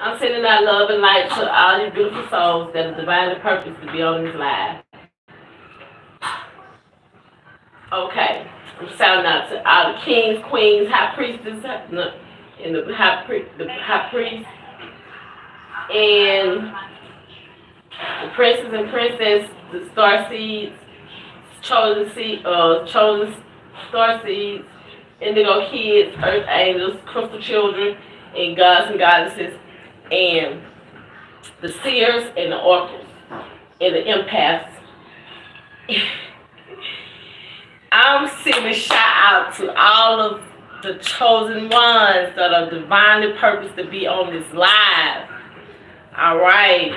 I'm sending out love and light to all you beautiful souls that are divinely purposed to be on this live. Okay. I'm shouting out to all the kings, queens, high priestess, and the high priest, and the princes and princess, the star seeds, chosen star seeds, indigo kids, earth angels, crystal children, and gods and goddesses, and the seers and the oracles, and the empaths. I'm sending a shout out to all of the chosen ones that are divinely purposed to be on this live. Alright.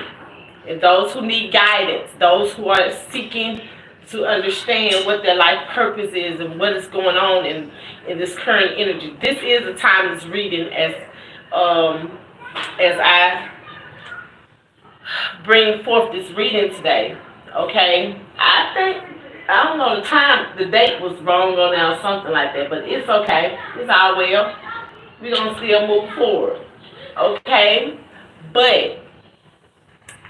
And those who need guidance, those who are seeking to understand what their life purpose is and what is going on in this current energy. This is a timeless reading as I bring forth this reading today. Okay? I don't know the date was wrong on there or something like that, but it's okay. It's all well. We're going to still move forward. Okay? But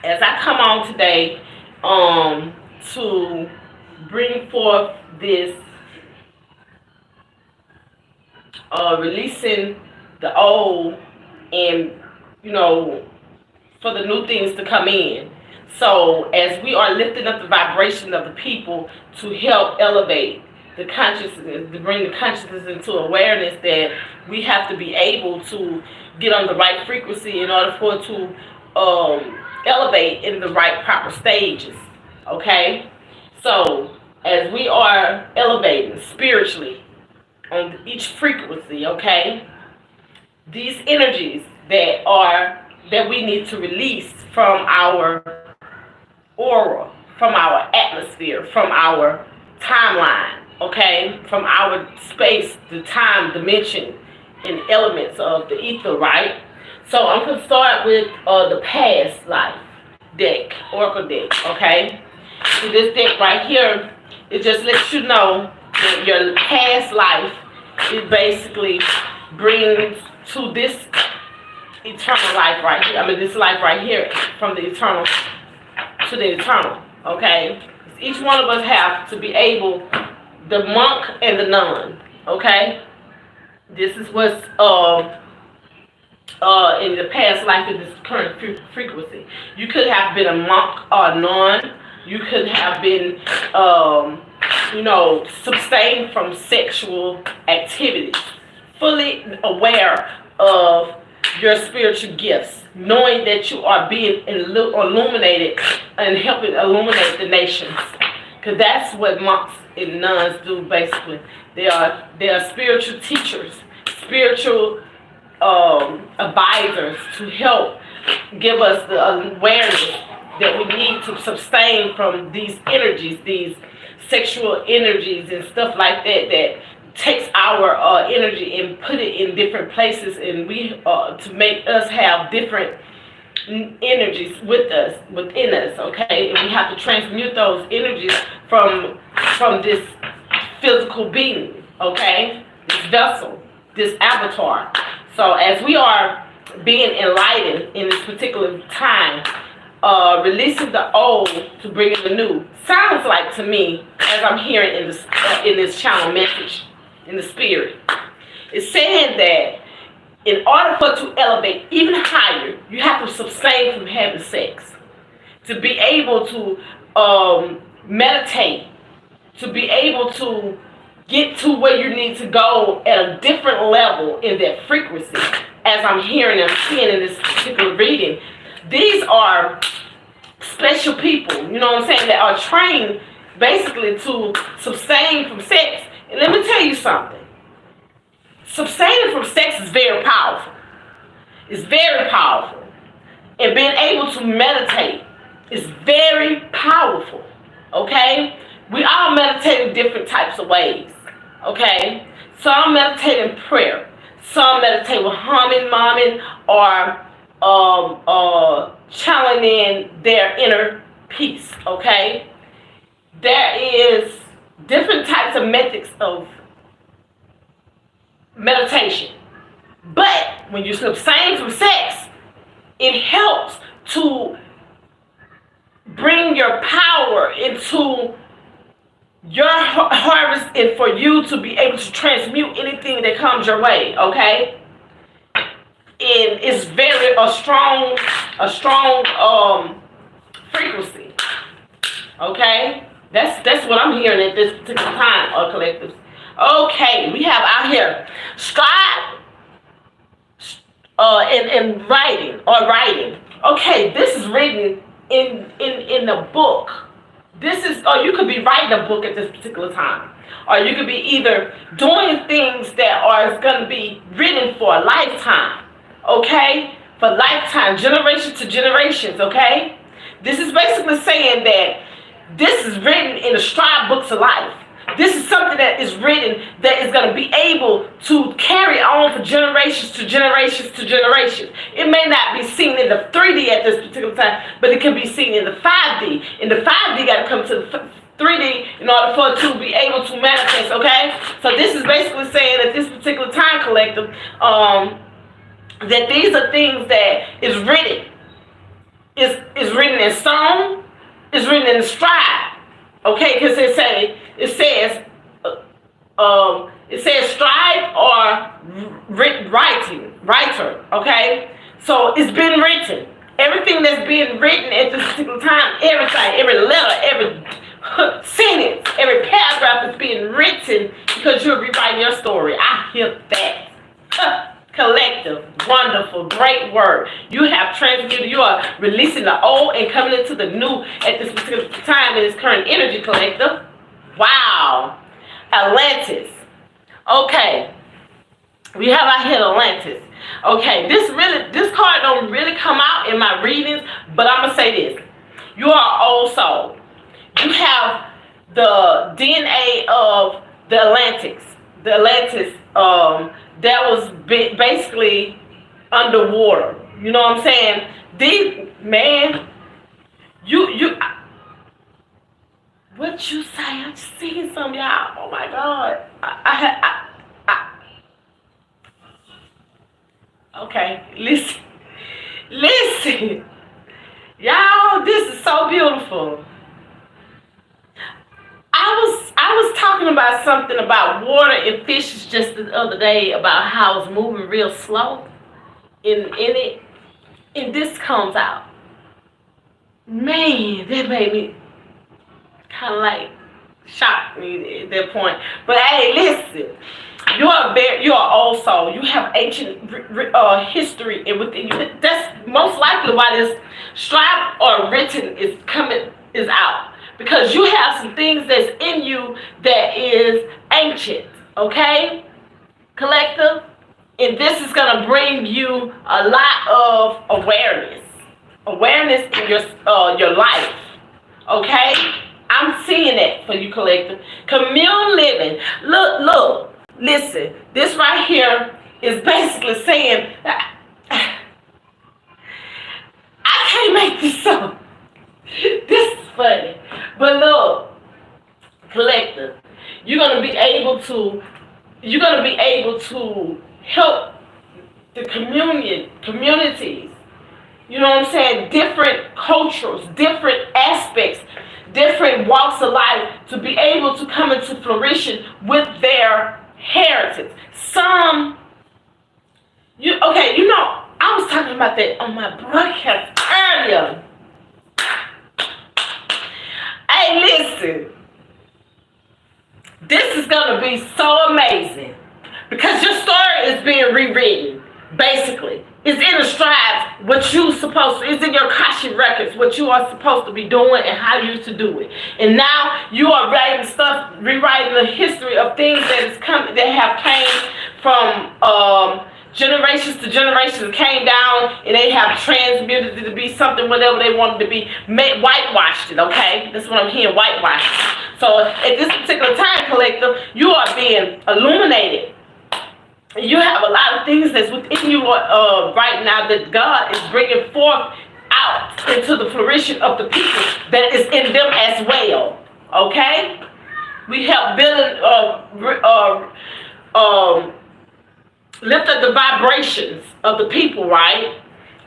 as I come on today to bring forth this releasing the old and, for the new things to come in. So as we are lifting up the vibration of the people to help elevate the consciousness, to bring the consciousness into awareness that we have to be able to get on the right frequency in order for it to elevate in the right proper stages. Okay? So as we are elevating spiritually on each frequency, okay, these energies that we need to release from our aura, from our atmosphere, from our timeline, okay, from our space, the time, dimension, and elements of the ether, right? So I'm going to start with the past life deck, oracle deck, okay? So this deck right here, it just lets you know that your past life is basically brings to this eternal life right here. I mean, this life right here, from the eternal to the eternal, okay? Each one of us have to be able, the monk and the nun, okay? This is what's in the past life in this current frequency. You could have been a monk or a nun. You could have been, sustained from sexual activities, fully aware of your spiritual gifts, knowing that you are being illuminated and helping illuminate the nations. Because that's what monks and nuns do, basically. They are spiritual teachers, spiritual advisors to help give us the awareness that we need to sustain from these energies, these sexual energies and stuff like that takes our energy and put it in different places, and we to make us have different energies within us, okay? And we have to transmute those energies from this physical being, okay? This vessel, this avatar. So as we are being enlightened in this particular time, releasing the old to bring in the new sounds like to me, as I'm hearing in this channel message in the spirit, it's saying that in order for it to elevate even higher, you have to abstain from having sex, to be able to meditate, to be able to get to where you need to go at a different level in that frequency. As I'm hearing and seeing in this particular reading, these are special people, you know what I'm saying, that are trained basically to abstain from sex. And let me tell you something. Abstaining from sex is very powerful. It's very powerful. And being able to meditate is very powerful. Okay? We all meditate in different types of ways. Okay? Some meditate in prayer. Some meditate with humming, mumming, or channeling their inner peace. Okay? There is different types of methods of meditation. But when you abstain from sex, It helps to bring your power into your harvest and for you to be able to transmute anything that comes your way, okay? And it's very a strong frequency, okay? That's what I'm hearing at this particular time, collectives. Okay, we have out here strive in writing or writing. Okay, this is written in the book. This is, or you could be writing a book at this particular time, or you could be either doing things that are going to be written for a lifetime, okay, for lifetime, generation to generations, okay. This is basically saying that this is written in the scribe books of life. This is something that is written that is going to be able to carry on for generations to generations to generations. It may not be seen in the 3D at this particular time, but it can be seen in the 5D. And the 5D got to come to the 3D in order for it to be able to manifest, okay? So this is basically saying at this particular time, collective, that these are things that is written. Is written in stone. It's written in the scribe. Okay, because it says scribe or writer. Okay, so it's been written. Everything that's being written at this particular time, everything, every letter, every sentence, every paragraph is being written because you're rewriting your story. I hear that. Collective, wonderful, great word. You have transmuted, you are releasing the old and coming into the new at this particular time in this current energy, collective. Wow. Atlantis. Okay. We have out here Atlantis. Okay, this card don't really come out in my readings, but I'm gonna say this. You are an old soul. You have the DNA of the Atlantis. The Atlantis, that was basically underwater. You know what I'm saying? What you say? I'm just seeing some, y'all. Oh my God. Okay, listen. Y'all, this is so beautiful. I was talking about something about water and fishes just the other day about how it's moving real slow in it, and this comes out. Man, that made me kind of like shocked me at that point. But hey, listen, you're an old soul. You have ancient history and within you. That's most likely why this scribe or written is out. Because you have some things that's in you that is ancient, okay, collective? And this is going to bring you a lot of awareness in your life, okay? I'm seeing that for you, collective. Commune living. Look, listen. This right here is basically saying, I can't make this up. This is funny. But look, collective, you're gonna be able to help the communities. You know what I'm saying? Different cultures, different aspects, different walks of life to be able to come into fruition with their heritage. I was talking about that on my broadcast earlier. Hey, listen, this is going to be so amazing because your story is being rewritten, basically. It's in the strides, it's in your Akashic records, what you are supposed to be doing and how you to do it. And now you are rewriting the history of things that have came from generations to generations, came down, and they have transmuted it to be something, whatever they wanted to be, whitewashed it, okay? That's what I'm hearing, whitewashed. So at this particular time, collective, you are being illuminated. You have a lot of things that's within you right now that God is bringing forth out into the fruition of the people that is in them as well, okay? We help build lift up the vibrations of the people, right?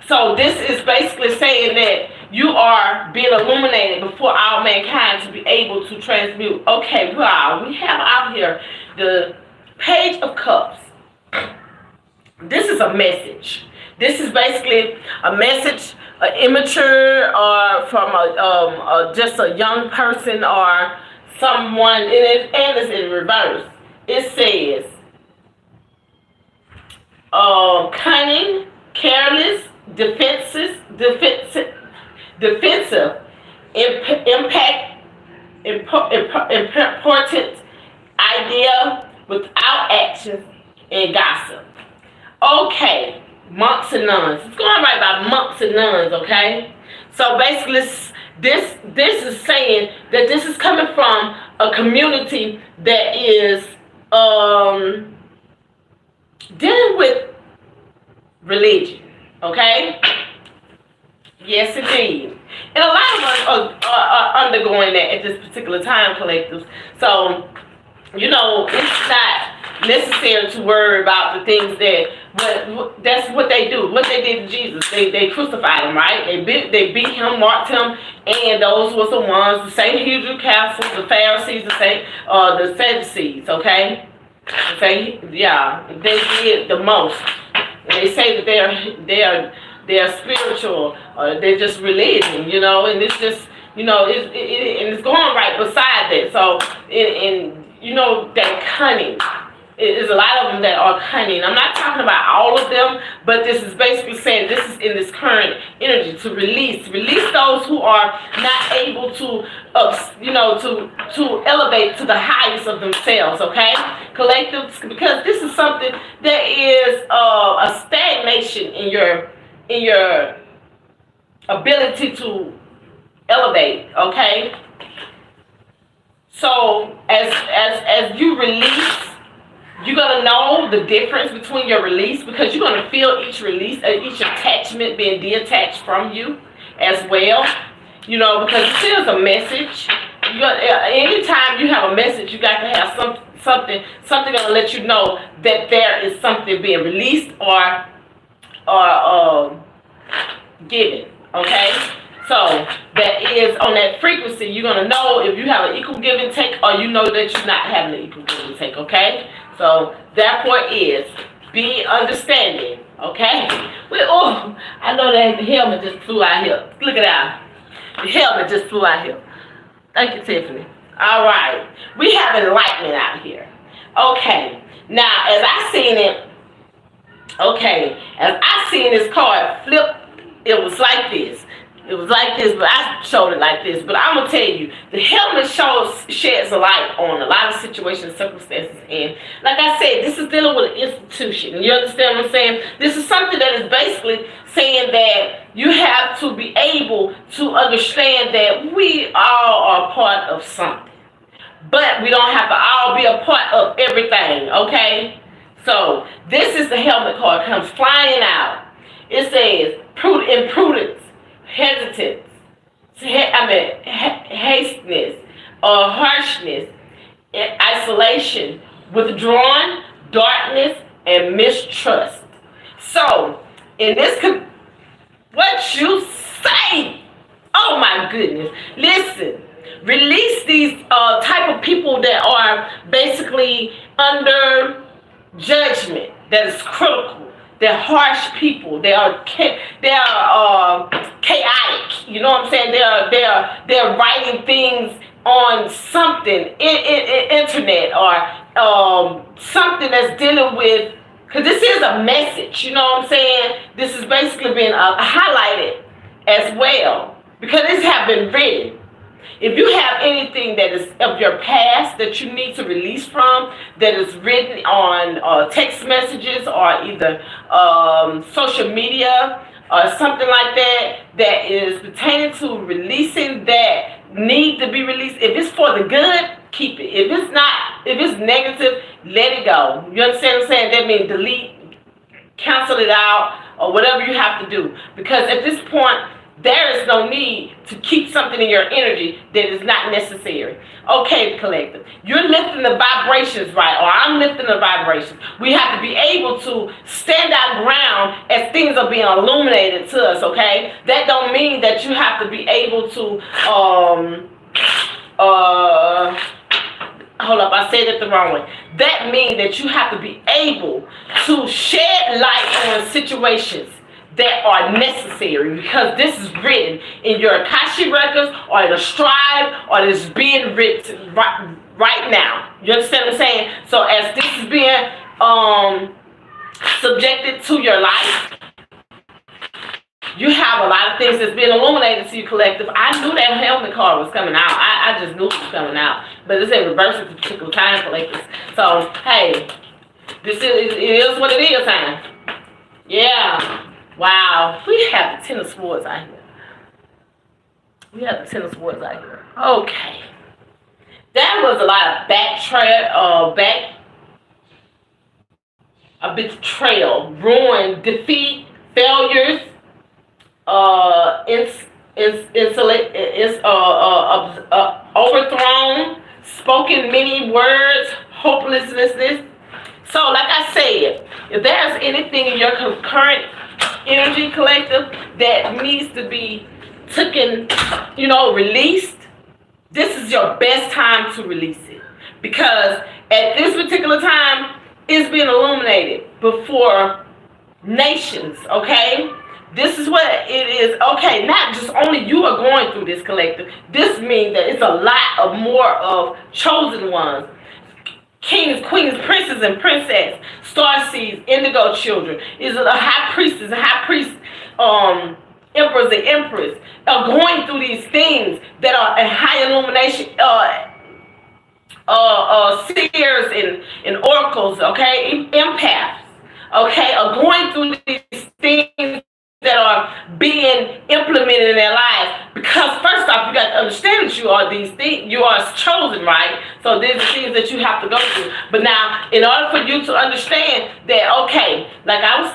So this is basically saying that you are being illuminated before all mankind to be able to transmute. Okay, wow, we have out here the Page of Cups. This is a message. This is basically a message, an immature, or from just a young person or someone, and it's in reverse. It says, cunning, careless, defensive, important idea without action, and gossip. Okay, monks and nuns. It's going right by monks and nuns, okay? So basically, this is saying that this is coming from a community that is dealing with religion, okay? Yes, indeed. And a lot of us are undergoing that at this particular time, collectives. So, you know, it's not necessary to worry about the things that's what they do. What they did to Jesus, they crucified him, right? They beat him, marked him, and those was the ones, the same Hebrew council, the Pharisees, the Sadducees, okay? They did the most. And they say that they're spiritual, or they're just religion, you know, and it's just, you know, and it's going right beside that. So, you know, that cunning. There's a lot of them that are cunning. I'm not talking about all of them, but this is basically saying this is in this current energy to release those who are not able to, to elevate to the highest of themselves. Okay, collectives, because this is something that is a stagnation in your ability to elevate. Okay, so as you release, you're going to know the difference between your release, because you're going to feel each release, each attachment being detached from you as well. You know, because it is a message. Anytime you have a message, you got to have something going to let you know that there is something being released or given. Okay? So that is on that frequency. You're going to know if you have an equal give and take, or you know that you're not having an equal give and take. Okay? So therefore is be understanding, okay? I know that the helmet just flew out here. Look at that. The helmet just flew out here. Thank you, Tiffany. All right. We have enlightenment out here. Okay. Now, as I seen this card flip, it was like this. It was like this, but I showed it like this. But I'm going to tell you, the helmet sheds a light on a lot of situations, circumstances. And like I said, this is dealing with an institution. You understand what I'm saying? This is something that is basically saying that you have to be able to understand that we all are part of something. But we don't have to all be a part of everything, okay? So this is the helmet card. Comes flying out. It says, imprudence, hesitance, hasteness, or harshness, isolation, withdrawn, darkness, and mistrust. So, in this, what you say? Oh my goodness! Listen, release these type of people that are basically under judgment, that is critical. They're harsh people. They are chaotic. You know what I'm saying? They're writing things on something, internet, or something that's dealing with. Because this is a message. You know what I'm saying? This is basically being highlighted as well, because this have been written. If you have anything that is of your past that you need to release from, that is written on text messages or either social media or something like that, that is pertaining to releasing that need to be released. If it's for the good, keep it. If it's not, if it's negative, let it go. You understand what I'm saying? That means delete, cancel it out, or whatever you have to do. Because at this point, there is no need to keep something in your energy that is not necessary. Okay, collective. You're lifting the vibrations, right? Or I'm lifting the vibrations. We have to be able to stand our ground as things are being illuminated to us, okay? That don't mean that you have to be able to, hold up, I said it the wrong way. That means that you have to be able to shed light on situations that are necessary, because this is written in your Akashi records or in a scribe, or it is being written right now. You understand what I'm saying? So as this is being subjected to your life, you have a lot of things that's being illuminated to you, collective. I knew that helmet card was coming out. I just knew it was coming out. But it's in reverse at the particular time, collective. So, hey, it is what it is, time. Yeah. Wow. We have the Ten of Swords out here. Okay. That was a lot of a betrayal, ruin, defeat, failures, overthrown, spoken many words, hopelessness. So, like I said, if there's anything in your current energy, collective, that needs to be taken, released, this is your best time to release it. Because at this particular time, it's being illuminated before nations, okay? This is what it is. Okay, not just only you are going through this, collective. This means that it's a lot of more of chosen ones. Kings, queens, princes, and princess, star seeds, indigo children, is a high priestess, emperors and empress are going through these things that are in high illumination, seers and oracles, okay, empaths, okay, are going through these things that are being implemented in their lives. Because first off, you got to understand that you are these things, you are chosen, right? So these are things that you have to go through. But now, in order for you to understand that, okay, like I was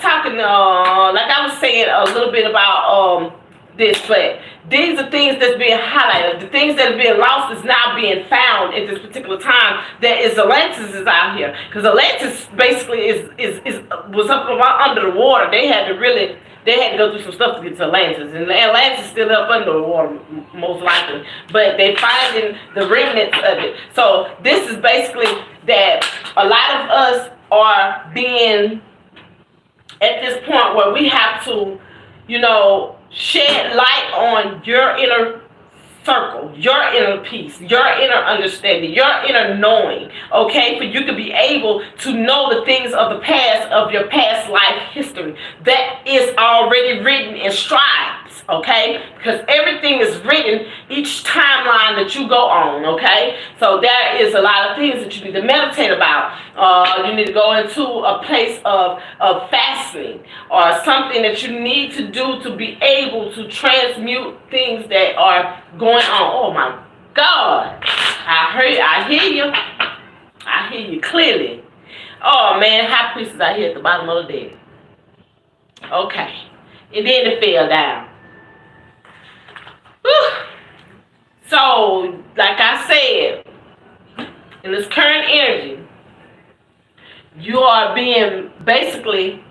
saying a little bit about this, but these are things that's being highlighted. The things that are being lost is now being found at this particular time. That is, Atlantis is out here, because Atlantis basically was up under the water. They had to go through some stuff to get to Atlantis, and Atlantis is still up under the water, most likely. But they finding the remnants of it. So this is basically that a lot of us are being at this point where we have to, shed light on your inner circle, your inner peace, your inner understanding, your inner knowing, okay? For you to be able to know the things of the past, of your past life history that is already written in scribes, okay? Because everything is written each timeline that you go on, okay? So there is a lot of things that you need to meditate about. You need to go into a place of fasting, or something that you need to do to be able to transmute things that are going on. Oh my God, I hear you clearly. Oh man, high priestess out here at the bottom of the deck. Okay, and then it fell down. Whew. So, like I said, in this current energy, you are being basically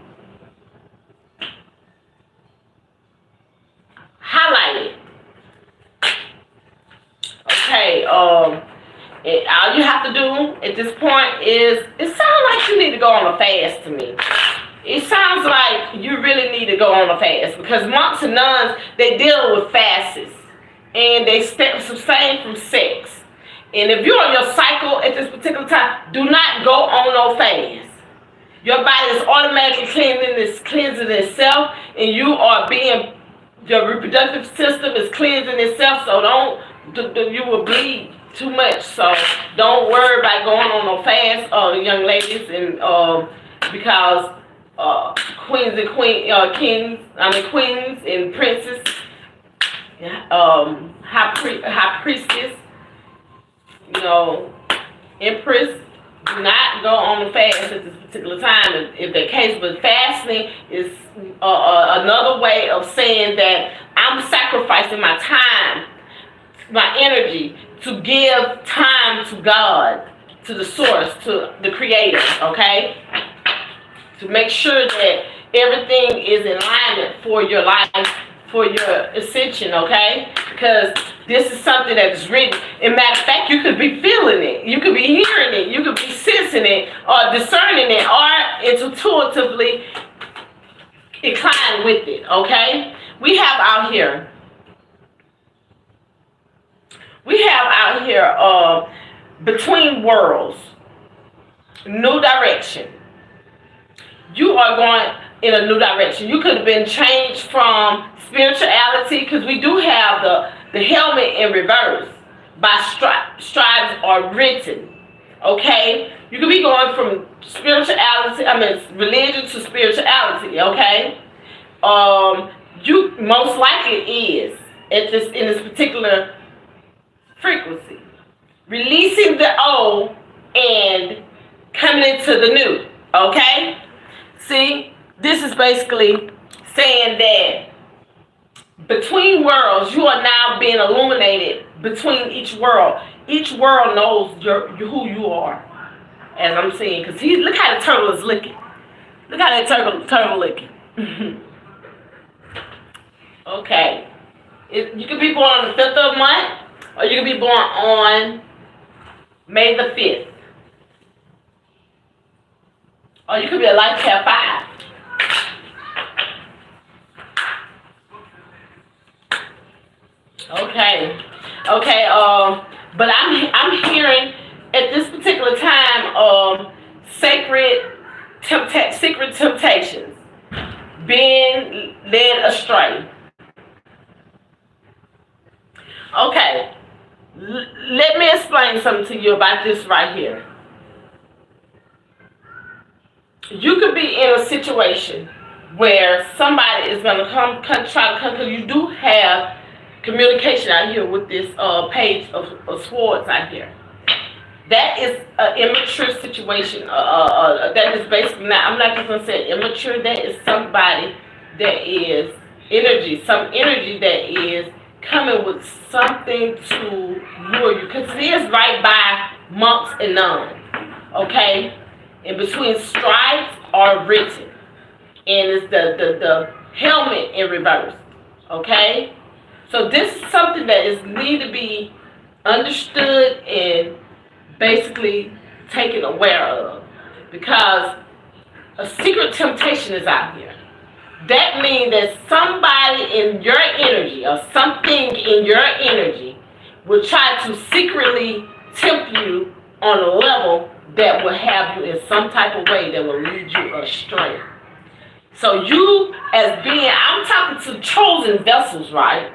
highlighted. Okay, all you have to do at this point is, it sounds like you need to go on a fast to me. It sounds like you really need to go on a fast, because monks and nuns, they deal with fasts, and they abstain from sex. And if you're on your cycle at this particular time, do not go on no fast. Your body is automatically cleansing itself, and your reproductive system is cleansing itself, so you will bleed too much. So don't worry about going on no fast, young ladies, and because queens and princes, high priestess, empress, do not go on the fast at this particular time if the case. But fasting is another way of saying that I'm sacrificing my time, my energy to give time to God, to the source, to the creator, okay? To make sure that everything is in alignment for your life, for your ascension, okay? Because this is something that's written. In matter of fact, you could be feeling it. You could be hearing it. You could be sensing it or discerning it or intuitively inclined with it, okay? We have out here between worlds, new direction. You are going in a new direction. You could have been changed from spirituality, because we do have the helmet in reverse. By strides are written. Okay? You could be going from religion to spirituality, okay? You most likely is in this particular frequency. Releasing the old and coming into the new. Okay? See, this is basically saying that between worlds, you are now being illuminated between each world. Each world knows who you are, as I'm seeing. Because look how the turtle is looking. Look how that turtle looking. Okay. You could be born on the 5th of the month, or you could be born on May the 5th. Or you could be a life path 5. Okay. But I'm hearing at this particular time secret temptations, being led astray. Okay. Let me explain something to you about this right here. You could be in a situation where somebody is going to try to come to you. You do have communication out here with this page of swords out here. That is an immature situation. That is basically I'm not just going to say immature. That is somebody that is some energy that is coming with something to lure you. Because it is right by monks and nuns. Okay? In between strides are written. And it's the helmet in reverse. Okay? So this is something that is need to be understood and basically taken aware of. Because a secret temptation is out here. That means that somebody in your energy or something in your energy will try to secretly tempt you on a level that will have you in some type of way that will lead you astray. So you, as being, I'm talking to chosen vessels, right?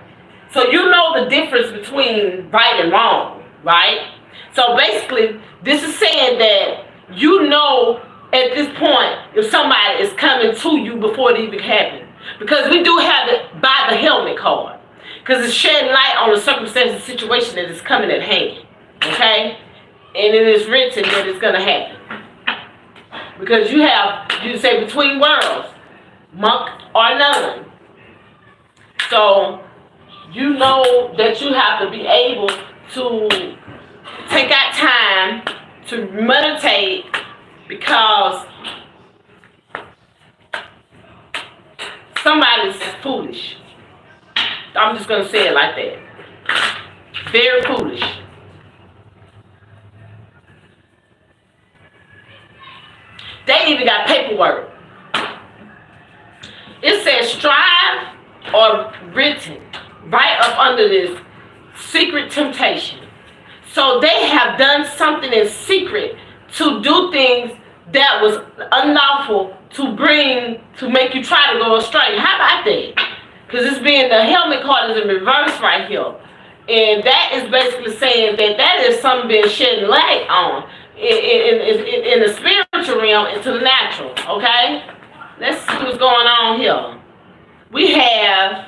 So you know the difference between right and wrong, right? So basically, this is saying that you know at this point if somebody is coming to you before it even happened. Because we do have it by the helmet card. Because it's shedding light on the circumstance and situation that is coming at hand. Okay? And it is written that it's going to happen. Because you say between worlds, monk or nun. So you know that you have to be able to take out time to meditate, because somebody's foolish. I'm just going to say it like that. Very foolish. They even got paperwork. It says strive or written right up under this secret temptation. So they have done something in secret to do things that was unlawful to make you try to go astray. How about that? Because it's being the helmet card is in reverse right here. And that is basically saying that is something being shedding light on in the spiritual realm into the natural. Okay? Let's see what's going on here. We have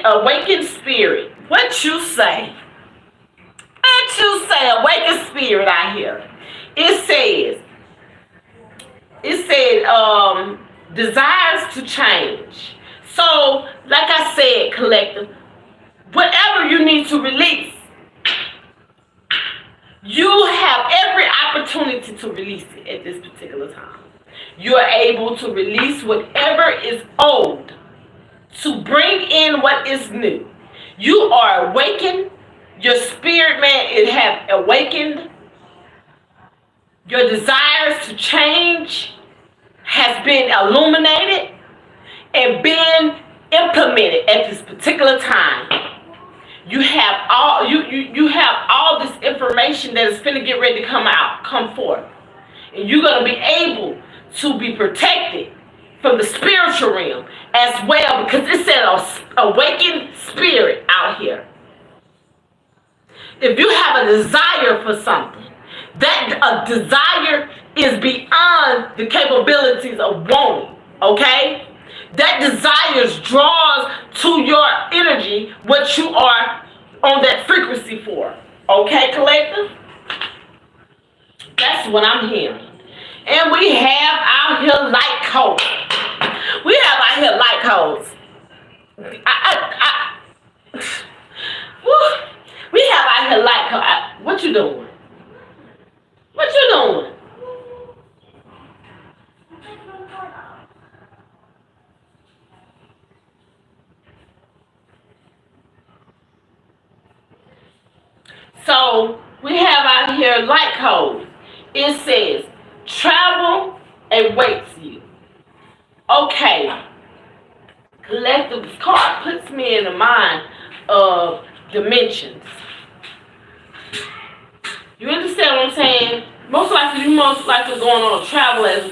awakened spirit. What you say? What you say? Awakened spirit out here. It said, desires to change. So, like I said, collective, whatever you need to release, you have every opportunity to release it at this particular time. You are able to release whatever is old to bring in what is new. You are awakened. Your spirit man, it have awakened. Your desires to change has been illuminated and been implemented at this particular time. You have all this information that is finna get ready to come forth. And you're gonna be able to be protected from the spiritual realm as well, because it said a awakened spirit out here. If you have a desire for something, that a desire is beyond the capabilities of wanting, okay? That desire draws to your energy what you are on that frequency for, okay, collective? That's what I'm hearing. And we have out here light codes. We have out here light codes. We have out here light codes. What you doing? What you doing? So we have out here light code. It says travel awaits you. Okay. Collective card puts me in the mind of dimensions. You understand what I'm saying? Most likely going on travel as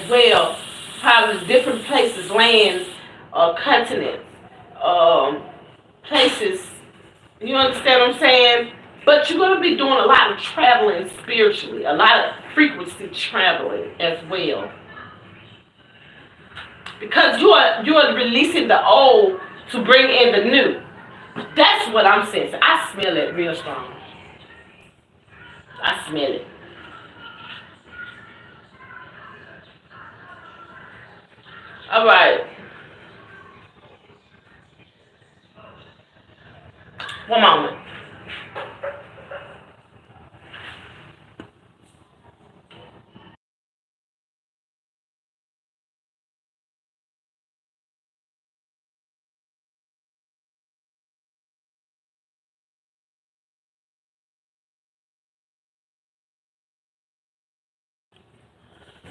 well. Probably different places, lands, continents, places. You understand what I'm saying? But you're going to be doing a lot of traveling spiritually, a lot of frequency traveling as well. Because you are releasing the old to bring in the new. That's what I'm sensing. I smell it real strong. I smell it. All right. One moment.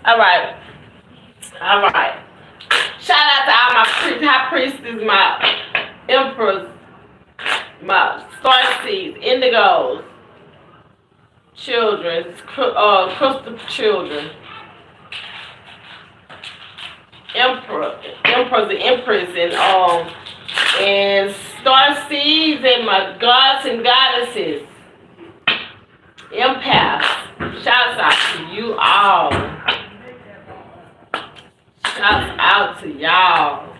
All right. All right. Shout out to all my high priestess, my emperors, my star seeds, indigos, children, crystal children, emperors and empress, and star seeds, and my gods and goddesses, empaths. Shouts out to you all. Shouts out to y'all.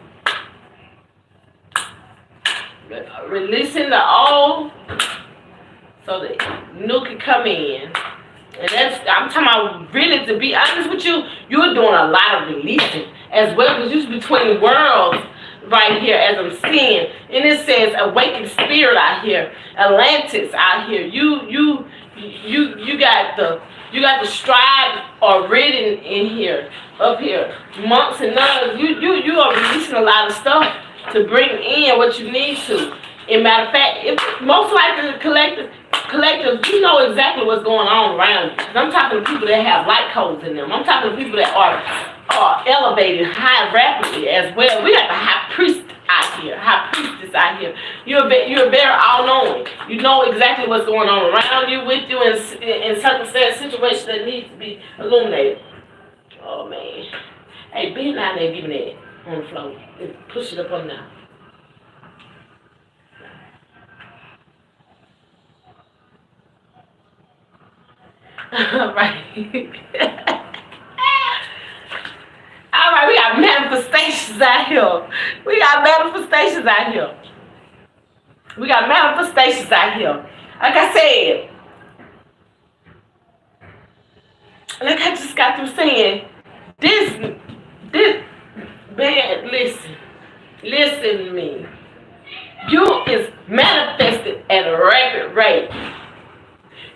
Releasing the old so the new can come in. And I'm talking about, really, to be honest with you, you're doing a lot of releasing as well, because you're between worlds right here as I'm seeing. And it says awakened spirit out here, Atlantis out here. You got the stride are written in here, up here. Monks and nuns, you are releasing a lot of stuff to bring in what you need to. In matter of fact, if most likely the collectors, you know exactly what's going on around you. I'm talking to people that have light codes in them. I'm talking to people that are elevated high rapidly as well. We got the high priest out here, high priestess out here. You're very all-knowing. You know exactly what's going on around you, with you, in circumstances, situations that need to be illuminated. Oh, man. Hey, be down there, give me that on the floor. Push it up on now. Right. All right, we got manifestations out here. We got manifestations out here. Like I said, like I just got through saying, this Listen to me. You is manifested at a rapid rate.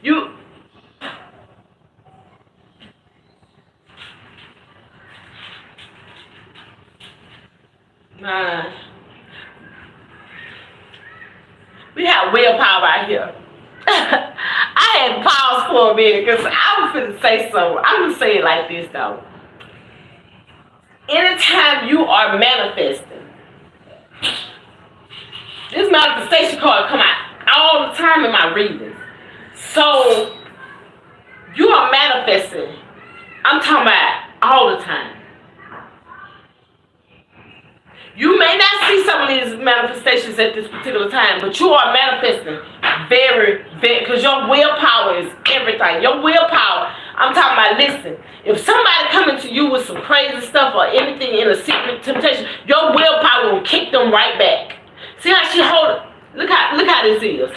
You, man, we have willpower out here. I had to pause for a minute because I was going to say something. I'm going to say it like this, though. Anytime you are manifesting, this manifestation card come out all the time in my readings. So, you are manifesting. I'm talking about all the time. You may not see some of these manifestations at this particular time, but you are manifesting very, because your willpower is everything. Your willpower, I'm talking about, listen, if somebody coming to you with some crazy stuff or anything in a secret temptation, your willpower will kick them right back. See how she hold it? Look how this is.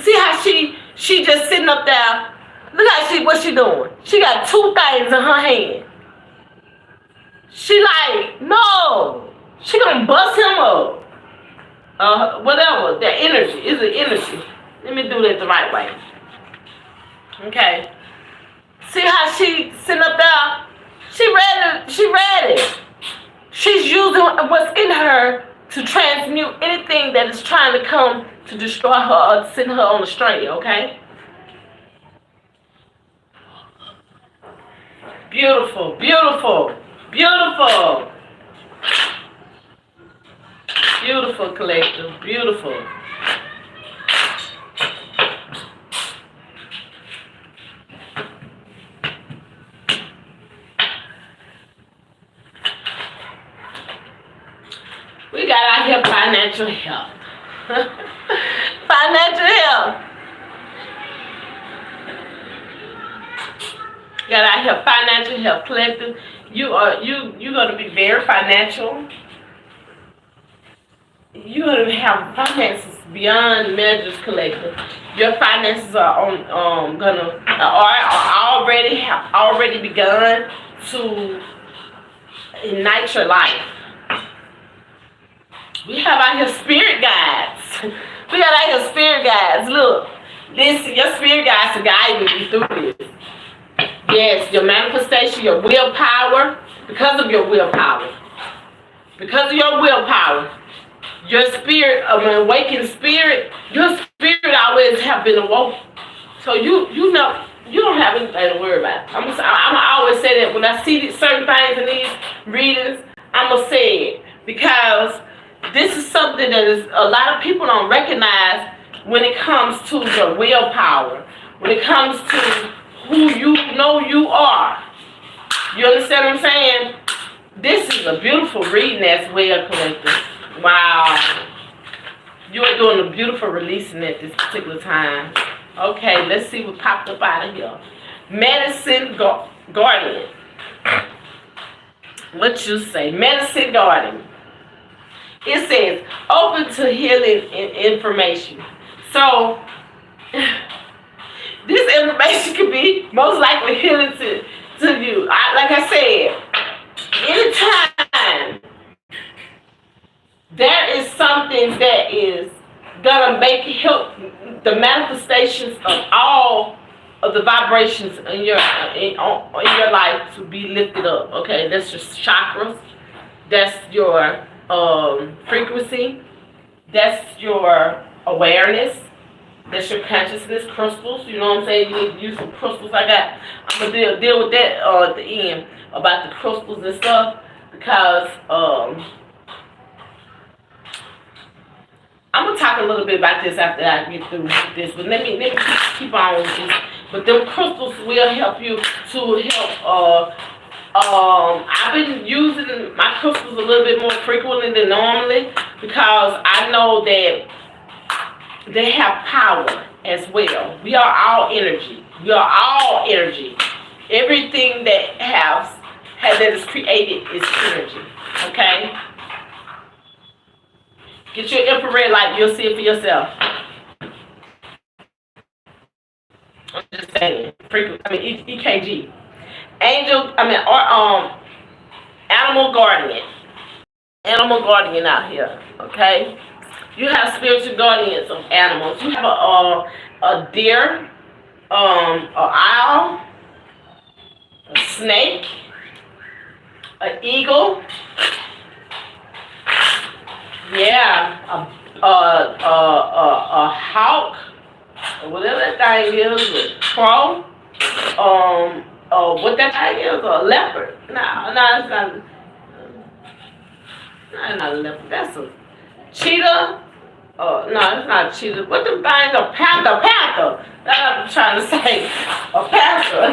See how she just sitting up there. Look how what she doing. She got two things in her hand. She like, no. She gonna bust him up. Whatever. That energy is an energy. Let me do that the right way. Okay. See how she sitting up there? She ready. She ready. She's using what's in her to transmute anything that is trying to come to destroy her or send her on the stray, okay? Beautiful, beautiful, beautiful. Beautiful, collective, beautiful. We got out here financial health. Financial health. Got out here financial health, collective. You're gonna be very financial. You're gonna have finances beyond measures, collective. Your finances are already begun to ignite your life. We have out here spirit guides. We got out here spirit guides. Look, listen, your spirit guides are guiding you through this. Yes, your manifestation, your willpower, because of your willpower. Because of your willpower. Your spirit, an awakened spirit, your spirit always have been awoke. So you know, you don't have anything to worry about. I'm always say that when I see certain things in these readings, I'm going to say it. Because this is something that is a lot of people don't recognize when it comes to your willpower. When it comes to who you know you are. You understand what I'm saying? This is a beautiful reading as well, collective. Wow. You are doing a beautiful releasing at this particular time. Okay, let's see what popped up out of here. Medicine Guardian. What you say? Medicine Guardian. It says, open to healing information. So, this information could be most likely healing to you. Like I said, anytime there is something that is gonna help the manifestations of all of the vibrations in your life to be lifted up. Okay, that's your chakras, that's your frequency, that's your awareness, that's your consciousness, crystals. You know what I'm saying? You need to use some crystals. I'm gonna deal with that at the end about the crystals and stuff, because I'm gonna talk a little bit about this after I get through with this, but let me keep on with this. But them crystals will help you to help. I've been using my crystals a little bit more frequently than normally, because I know that they have power as well. We are all energy. We are all energy. Everything that is created is energy. Okay. Get your infrared light, you'll see it for yourself. I'm just saying. EKG. Animal guardian. animal guardian out here, okay? You have spiritual guardians of animals. You have a deer, an owl, a snake, an eagle, yeah, a hawk, or whatever that thing is, a crow, what that thing is, a leopard. No, it's not. No, not a leopard. That's a cheetah. No, it's not a cheetah. What the thing? A panther. Panther. That's what I'm trying to say. A panther.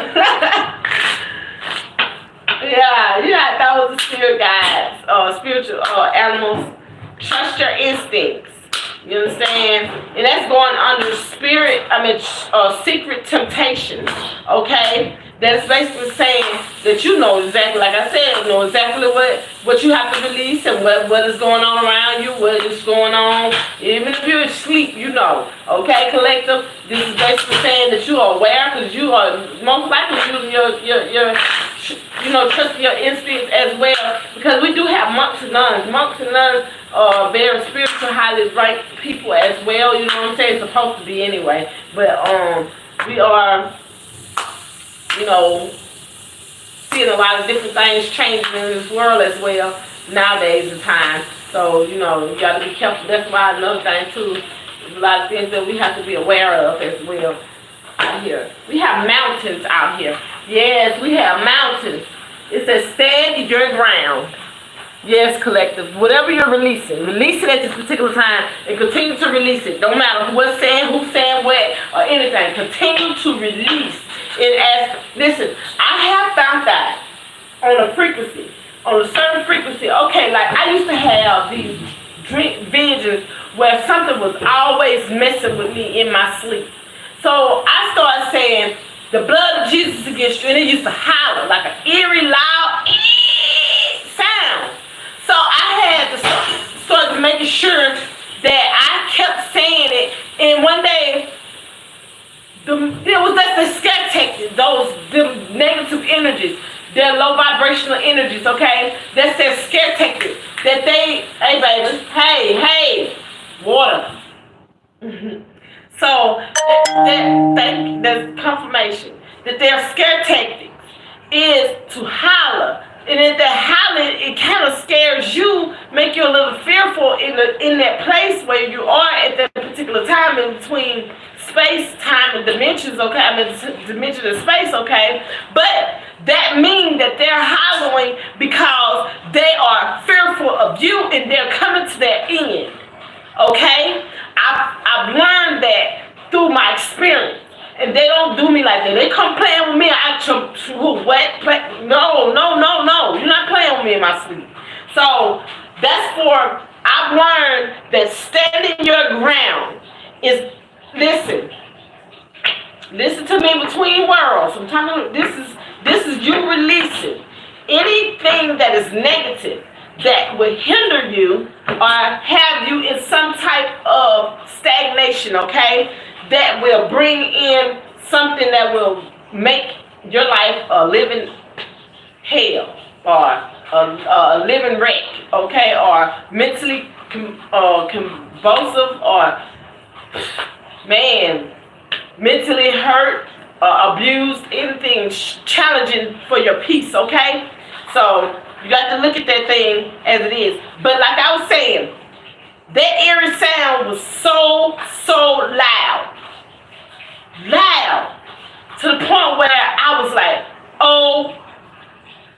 Yeah, you got those spirit guides, spiritual animals. Trust your instincts. You understand? And that's going under secret temptations. Okay? That's basically saying that you know exactly, like I said, you know exactly what you have to release and what is going on around you, what is going on. Even if you're asleep, you know. Okay, collective? This is basically saying that you are aware because you are most likely using your trusting your instincts as well. Because we do have monks and nuns. Monks and nuns are very spiritual, highly ranked people as well. You know what I'm saying? It's supposed to be anyway. But we are, seeing a lot of different things changing in this world as well nowadays in time. So, you got to be careful. That's why another thing, too, there's a lot of things that we have to be aware of as well out here. We have mountains out here. Yes, we have mountains. It says, stand your ground. Yes, collective. Whatever you're releasing, release it at this particular time and continue to release it. Don't matter what's saying, who's saying what, or anything. Continue to release it. Listen, I have found out on a certain frequency, okay, like I used to have these visions where something was always messing with me in my sleep. So I started saying, the blood of Jesus against you, and it used to holler like an eerie, loud sound. So I had to start making sure that I kept saying it, and one day, it was like the scare tactics, the negative energies, their low vibrational energies, okay? That's their scare tactics. That hey baby, hey, water. So that's confirmation that their scare tactics is to holler. And if that hollering, it kind of scares you, make you a little fearful in that place where you are at that particular time in between space, time, and dimensions, okay? I mean, dimension and space, okay? But that means that they're hollering because they are fearful of you and they're coming to their end, okay? I've learned that through my experience. And they don't do me like that. They come playing with me. No. You're not playing with me in my sleep. So I've learned that standing your ground is, listen to me between worlds. I'm talking, this is you releasing anything that is negative that would hinder you or have you in some type of stagnation, okay? That will bring in something that will make your life a living hell or a living wreck, okay? Or mentally convulsive or, mentally hurt or abused, anything challenging for your peace, okay? So you got to look at that thing as it is. But like I was saying, that eerie sound was so loud. To the point where I was like,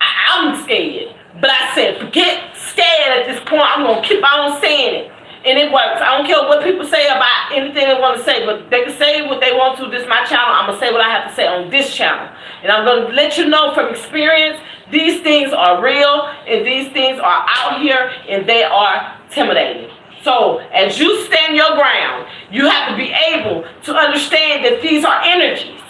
I'm scared. But I said, forget scared at this point. I'm going to keep on saying it. And it works. I don't care what people say about anything they want to say, but they can say what they want to. This is my channel. I'm going to say what I have to say on this channel. And I'm going to let you know from experience, these things are real and these things are out here and they are intimidating. So as you stand your ground, you have to be able to understand that these are energies.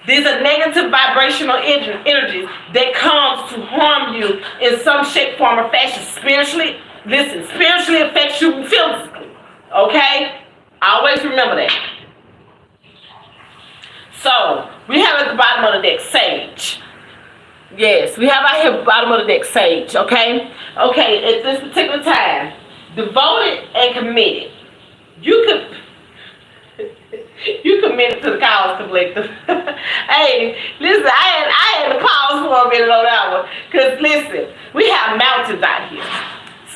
These are negative vibrational energies that comes to harm you in some shape, form, or fashion. Spiritually affects you physically. Okay? Always remember that. So, we have at the bottom of the deck, sage. Yes, we have out here bottom of the deck sage, okay? Okay, at this particular time, devoted and committed. You could you committed to the cause collective. Hey, listen, I had to pause for a minute on that one. Cause listen, we have mountains out here.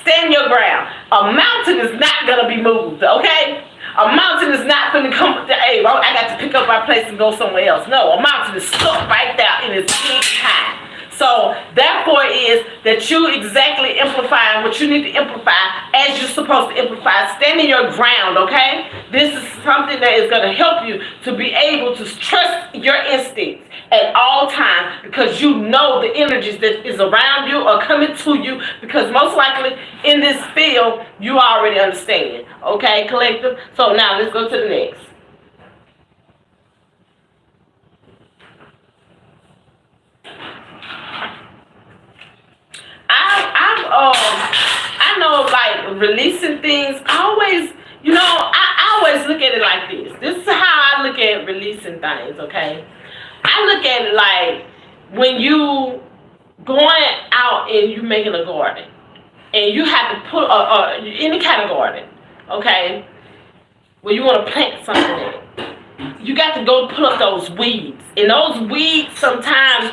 Stand your ground. A mountain is not gonna be moved, okay? A mountain is not gonna come with the, hey, I got to pick up my place and go somewhere else. No, a mountain is stuck right there in its big time. So therefore is that you exactly amplifying what you need to amplify as you're supposed to amplify. Standing your ground, okay? This is something that is going to help you to be able to trust your instincts at all times, because you know the energies that is around you are coming to you, because most likely in this field you already understand. Okay, collective? So now let's go to the next. I know, like, releasing things, always, I always look at it like this. This is how I look at releasing things, okay? I look at it like when you going out and you making a garden, and you have to put any kind of garden, okay? Where you want to plant something in it. You got to go pull up those weeds. And those weeds sometimes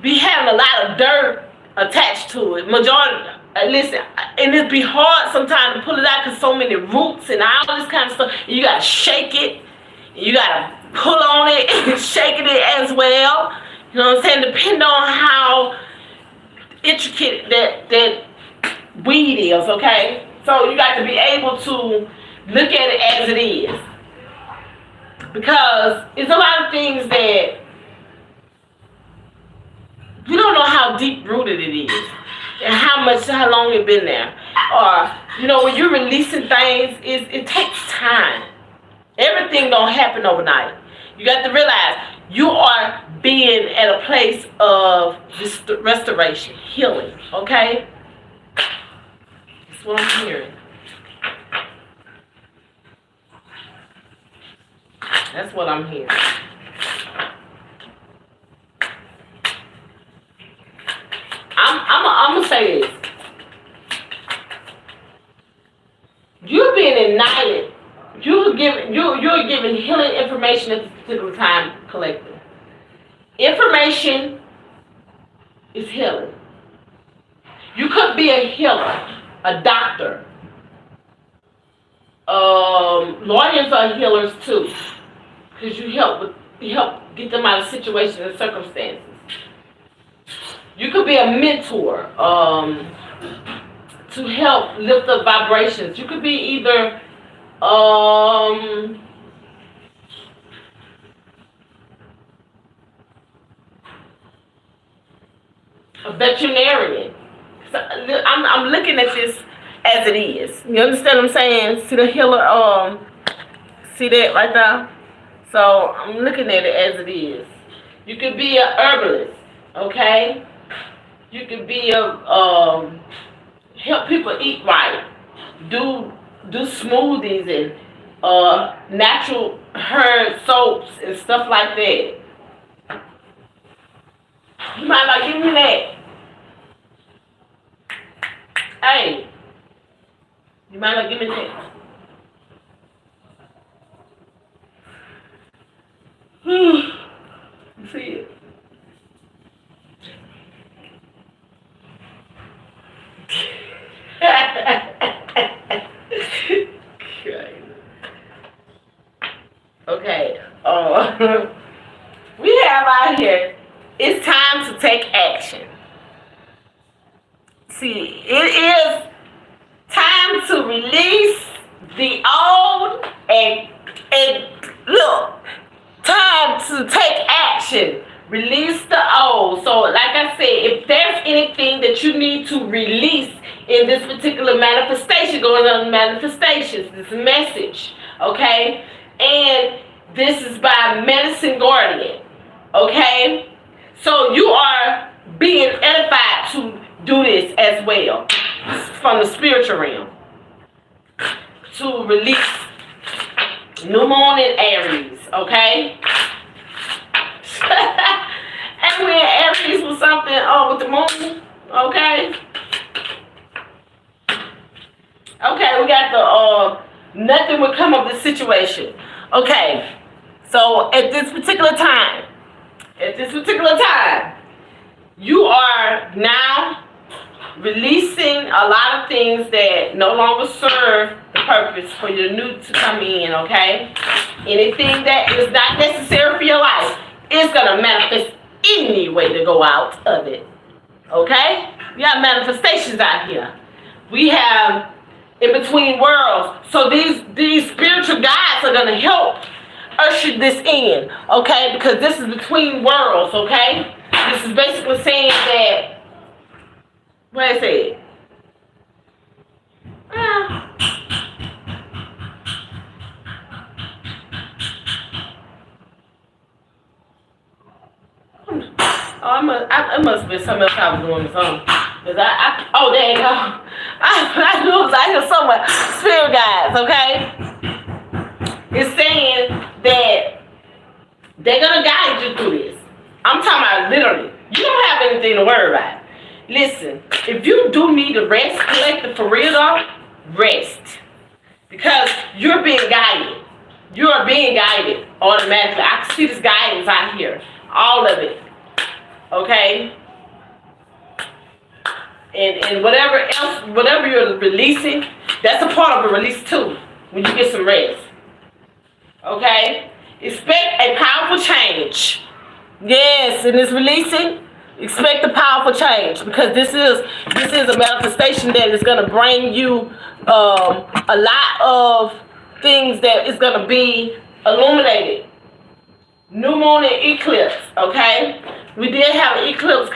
be having a lot of dirt attached to it. Majority, listen, and it be hard sometimes to pull it out because so many roots and all this kind of stuff. And you gotta shake it. You gotta pull on it and shaking it as well. You know what I'm saying? Depending on how intricate that weed is, okay? So you got to be able to look at it as it is. Because it's a lot of things that you don't know how deep rooted it is and how long it's been there. Or, when you're releasing things, it takes time. Everything don't happen overnight. You got to realize you are being at a place of restoration, healing, okay? That's what I'm hearing. That's what I'm hearing. I'm gonna say this. You're being ignited. You're giving healing information at this particular time, collective. Information is healing. You could be a healer, a doctor. Lawyers are healers too, because you help get them out of situations and circumstances. You could be a mentor to help lift up vibrations. You could be either a veterinarian. So I'm looking at this as it is. You understand what I'm saying? See the healer, see that right there? So I'm looking at it as it is. You could be a herbalist, okay? You could be a help people eat right, do smoothies and natural herb soaps and stuff like that. You might not give me that. Hey, you might not give me that. You see it? Okay. We have out here, it's time to take action. See, it is time to release the old and look, time to take action. Release the old. So like I said, if there's anything that you need to release in this particular manifestation, going on manifestations, this message, okay? And this is by Medicine Guardian, okay? So you are being edified to do this as well from the spiritual realm. To release new moon in Aries, okay? okay, we're in Aries with something, with the moon, okay? Okay, we got nothing would come of this situation. Okay, so at this particular time, you are now releasing a lot of things that no longer serve the purpose for your new to come in, okay? Anything that is not necessary for your life is going to manifest any way to go out of it, okay? We have manifestations out here. We have in between worlds. So these spiritual guides are going to help usher this in, okay? Because this is between worlds, okay? This is basically saying that, what I said? It must have been something else I was doing or something. Cause oh, there you go. I knew it was out here somewhere. Spirit guides, okay? It's saying that they're gonna guide you through this. I'm talking about literally. You don't have anything to worry about. Listen, if you do need to rest, collective for real though, rest. Because you're being guided. You are being guided automatically. I can see this guidance out here. All of it. Okay? And whatever else, whatever you're releasing, that's a part of a release too, when you get some rest. Okay? Expect a powerful change. Yes, in this releasing, expect a powerful change, because this is a manifestation that is going to bring you a lot of things that is going to be illuminated. New moon and eclipse, okay? We did have an eclipse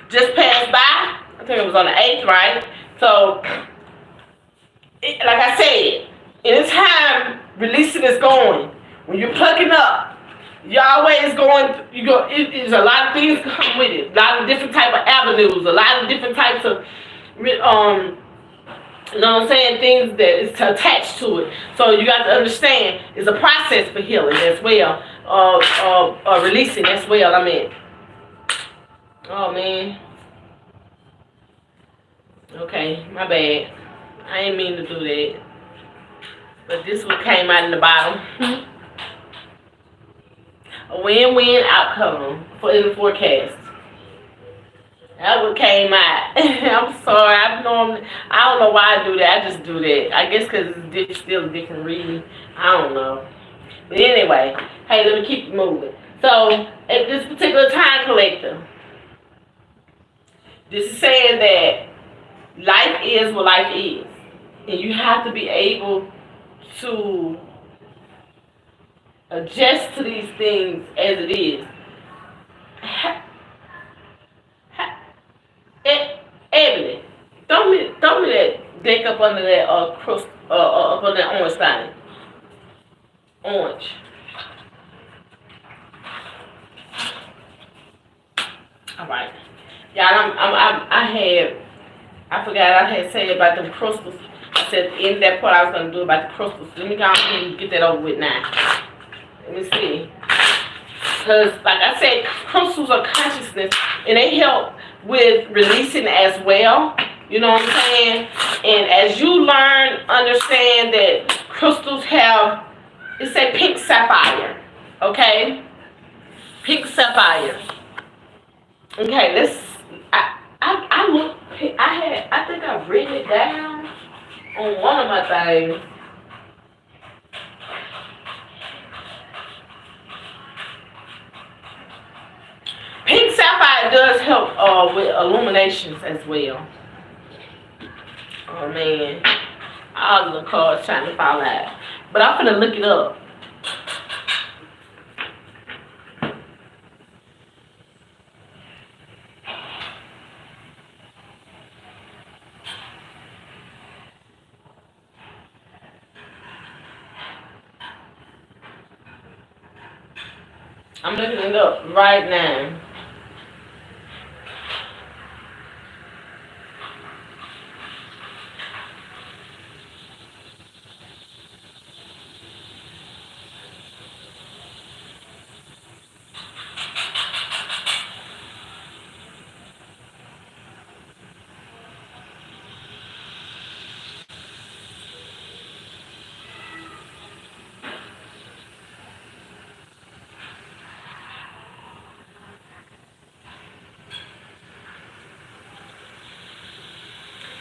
just passed by. I think it was on the 8th, right? So, like I said, anytime releasing is going, when you're plucking up, you're always going, there's a lot of things come with it. A lot of different type of avenues, a lot of different types of, you know what I'm saying, things that is attached to it. So you got to understand, it's a process for healing as well, releasing as well, I mean. Oh, man. Okay, my bad. I ain't mean to do that. But this one came out in the bottom. A win-win outcome in the forecast. That what came out. I'm sorry. I don't know why I do that. I just do that. I guess because it's still a different reading. I don't know. But anyway, hey, let me keep it moving. So, at this particular time, collector, this is saying that life is what life is. And you have to be able to adjust to these things as it is. Ebony, throw me that deck up under that crust, up on that orange thing. Orange. All right, y'all. I forgot I had said about them crystals. I said in that part I was gonna do about the crystals. Let me go ahead and get that over with now. Let me see. Because, like I said, crystals are consciousness, and they help with releasing as well. You know what I'm saying? And as you learn, understand that crystals have, it's a pink sapphire. Okay? Pink sapphire. Okay, I think I've written it down on one of my things. Pink sapphire does help with illuminations as well. Oh man, all the cards trying to fall out, but I'm gonna look it up. I'm looking it up right now.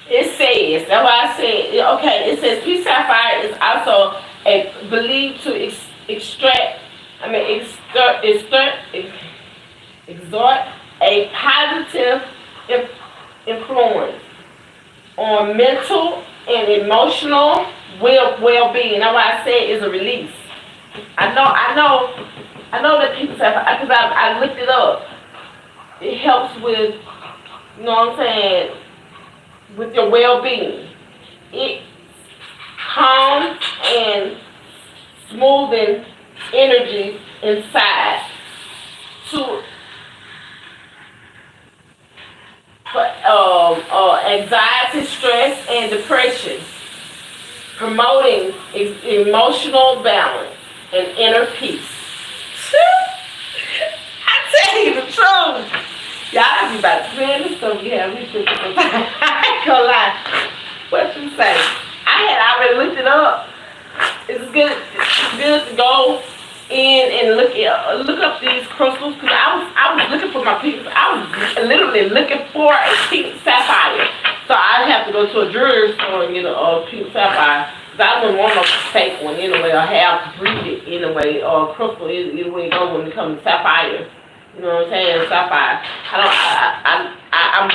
It says, that's why I said, okay, it says pea sapphire is also believed to extract, I mean, exert a positive influence on mental and emotional well-being. That's why I said it's a release. I know that people say, because I looked it up. It helps with, you know what I'm saying, with your well-being. It calms and smoothing energy inside to for anxiety, stress, and depression, promoting emotional balance and inner peace. I tell you the truth. Y'all be about to man, this stuff we have. We should I ain't gonna lie. What you say? I had already looked it up. It's good to go in and look up these crystals because I was looking for my pink. I was literally looking for a pink sapphire. So I have to go to a jewelry store and get a pink sapphire. Cause I wouldn't want no fake one anyway, or have to breed it anyway, or crystal either way it goes when it comes to sapphire. You know what I'm saying? Sapphire. I'm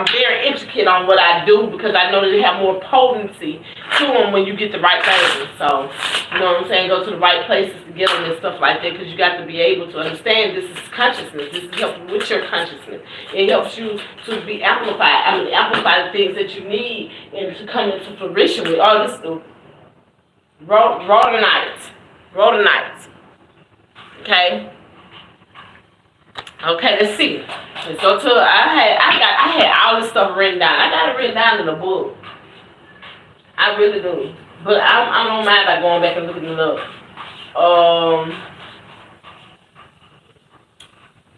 very intricate on what I do because I know that they have more potency to them when you get the right things. So, you know what I'm saying? Go to the right places to get them and stuff like that because you got to be able to understand this is consciousness. This is helping with your consciousness. It helps you to be amplified. I mean, amplify the things that you need and to come into fruition with all this stuff. Rhodonite. Okay. Okay, let's see. Let's go to. I had all this stuff written down. I got it written down in the book. I really do. But I don't mind about going back and looking it up.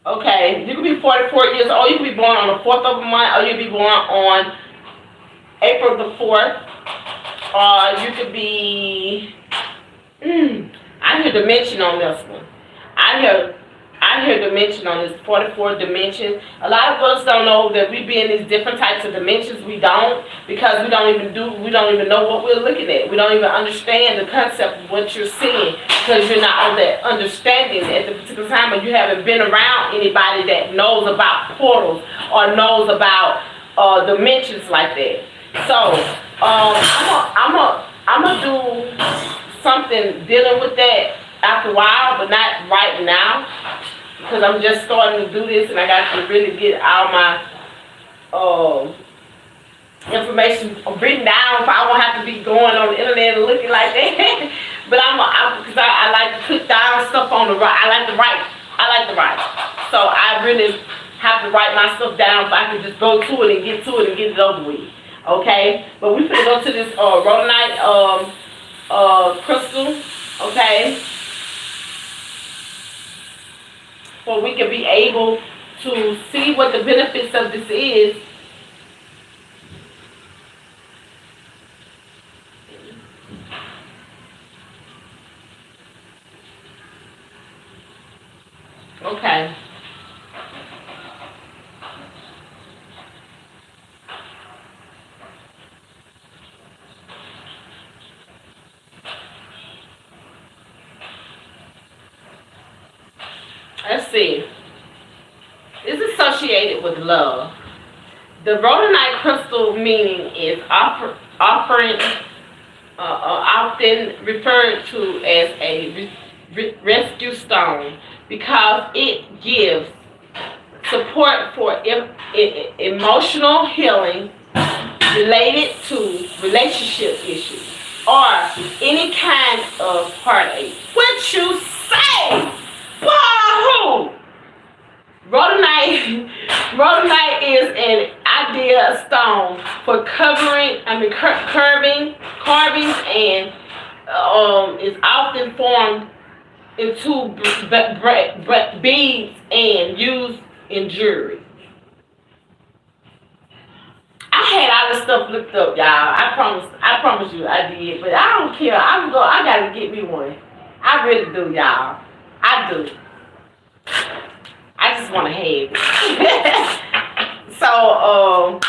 Okay, you can be 44 years old. You can be born on the 4th of a month, or you can be born on April the 4th. Or you could be. I hear dimension on this one. I hear dimension on this 44 dimension. A lot of us don't know that we be in these different types of dimensions. We don't because we don't even know what we're looking at. We don't even understand the concept of what you're seeing because you're not on that understanding at the particular time, or you haven't been around anybody that knows about portals or knows about dimensions like that. So I'm gonna do something dealing with that after a while, but not right now. Because I'm just starting to do this and I got to really get all my information written down so I won't have to be going on the internet and looking like that. But because I like to put down stuff on the right. I like to write. So I really have to write my stuff down so I can just go to it and get it over with. Okay? But we're going to go to this rhodonite crystal. Okay? So we can be able to see what the benefits of this is. Okay. Let's see. It's associated with love. The rhodonite crystal meaning is often referred to as a rescue stone because it gives support for emotional healing related to relationship issues or any kind of heartache. What you say? Wahoo! Rhodonite is an ideal stone for carvings, and is often formed into beads and used in jewelry. I had all this stuff looked up, y'all. I promise you I did, but I don't care. I gotta get me one. I really do, y'all. I do. I just want to have it. So,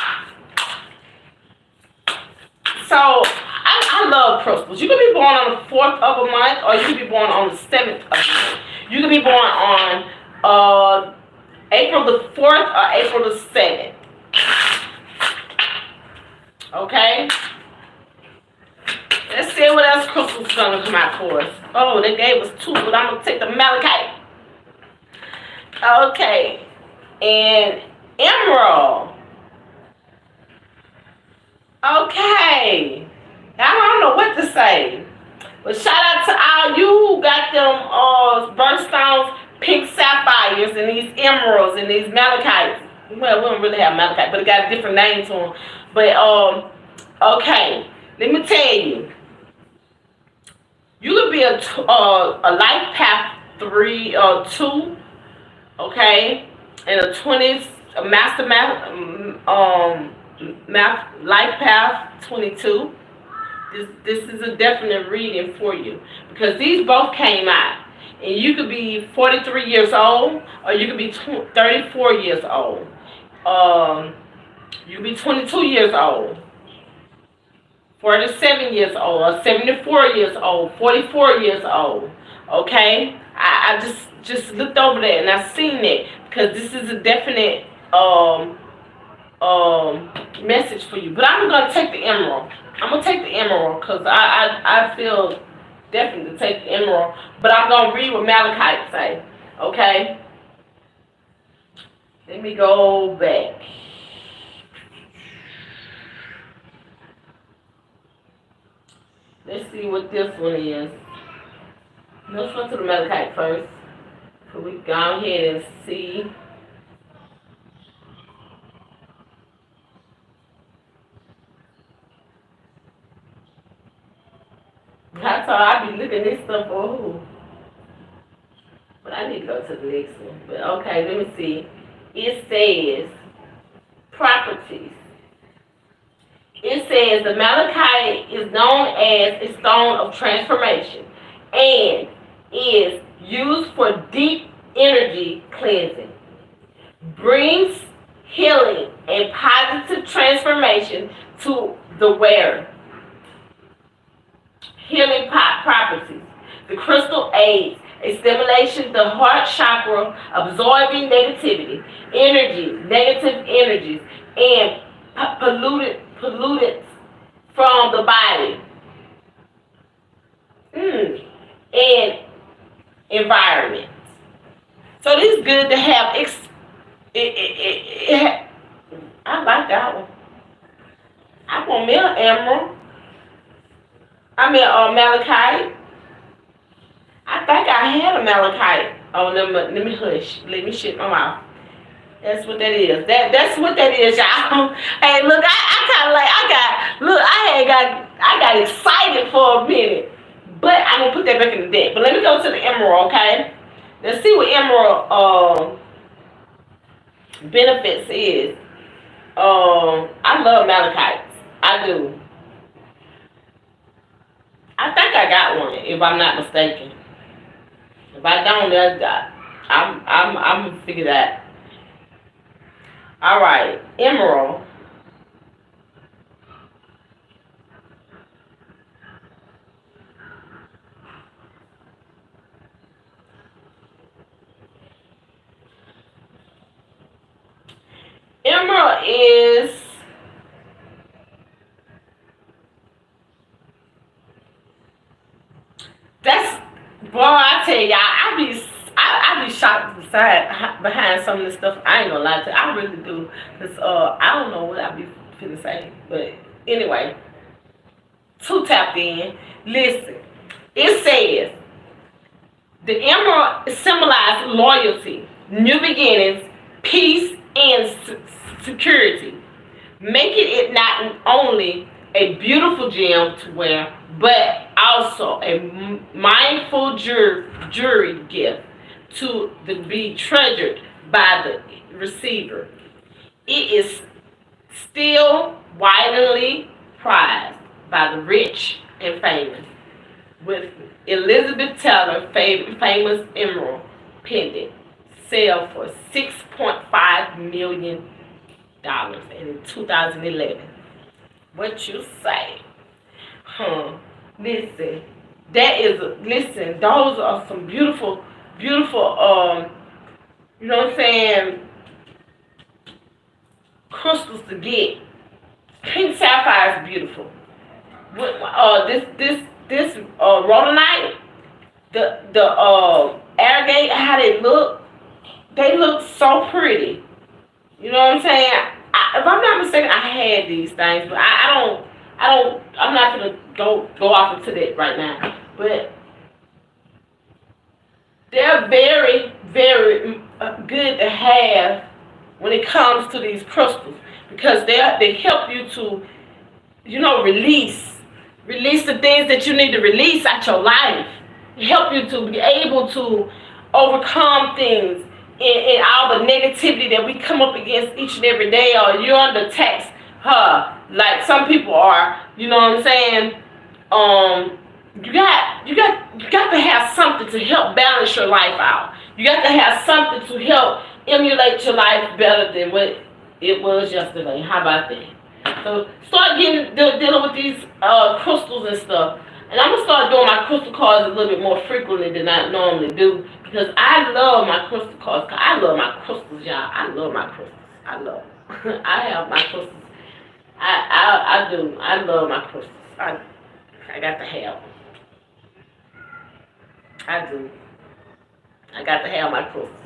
So I love crystals. You can be born on the 4th of a month, or you can be born on the 7th of a month. You can be born on April the 4th or April the 7th. Okay? Let's see what else crystal's gonna come out for us. Oh, they gave us 2, but I'm gonna take the malachite. Okay. And emerald. Okay. I don't know what to say. But shout out to all you who got them birthstones, pink sapphires, and these emeralds and these malachites. Well, we don't really have malachite, but it got a different name to them. But okay, let me tell you. You could be a life path 3 or 2, okay, and a 20s master math life path 22. This is a definite reading for you because these both came out, and you could be 43 years old or you could be 34 years old. You could be 22 years old. 47 years old, or 74 years old, 44 years old. Okay? I just looked over that and I seen it because this is a definite message for you. But I'm gonna take the emerald. I'm gonna take the emerald because I feel definitely to take the emerald. But I'm gonna read what malachite say. Okay? Let me go back. Let's see what this one is. Let's go to the malachite first. So we go ahead and see. That's how I be looking at this stuff for who. But I need to go to the next one. But okay, let me see. It says properties. It says the malachite is known as a stone of transformation and is used for deep energy cleansing, brings healing and positive transformation to the wearer. Healing properties. The crystal aids a stimulation the heart chakra, absorbing negativity, negative energies, and pollutants from the body and environment. So this is good to have. I like that one. I want me an emerald. I mean malachite. I think I had a malachite. Oh, let me hush. Let me shut my mouth. That's what that is. That's what that is, y'all. Hey, look, I got excited for a minute. But I'm gonna put that back in the deck. But let me go to the emerald, okay? Let's see what emerald benefits is. I love malachites. I do. I think I got one, if I'm not mistaken. If I don't, I'm gonna figure that. All right, emerald. Emerald is boy, I tell y'all, I be shocked behind some of this stuff. I ain't gonna lie to you. I really do. Cause I don't know what I be finna say. But anyway, too tapped in. Listen, it says the emerald symbolizes loyalty, new beginnings, peace, and security, making it not only a beautiful gem to wear, but also a mindful jewelry gift to be treasured by the receiver. It is still widely prized by the rich and famous, with Elizabeth Taylor famous emerald pendant sell for $6.5 million in 2011. What you say? Huh. Listen, listen, those are some beautiful, beautiful, you know what I'm saying, crystals to get. Pink sapphire is beautiful. This rhodonite, the agate, how they look so pretty. You know what I'm saying? If I'm not mistaken, I had these things, but I'm not gonna go off into that right now. But they're very, very good to have when it comes to these crystals because they help you to, release the things that you need to release out your life. Help you to be able to overcome things in all the negativity that we come up against each and every day, or you're under attack, like some people are. You know what I'm saying? You got to have something to help balance your life out. You got to have something to help emulate your life better than what it was yesterday. How about that? So start dealing with these crystals and stuff. And I'm going to start doing my crystal cards a little bit more frequently than I normally do because I love my crystal cards. I love my crystals, y'all. I love my crystals. I love them. I have my crystals. I do. I love my crystals. I got to have them. I do. I got to have my crystals,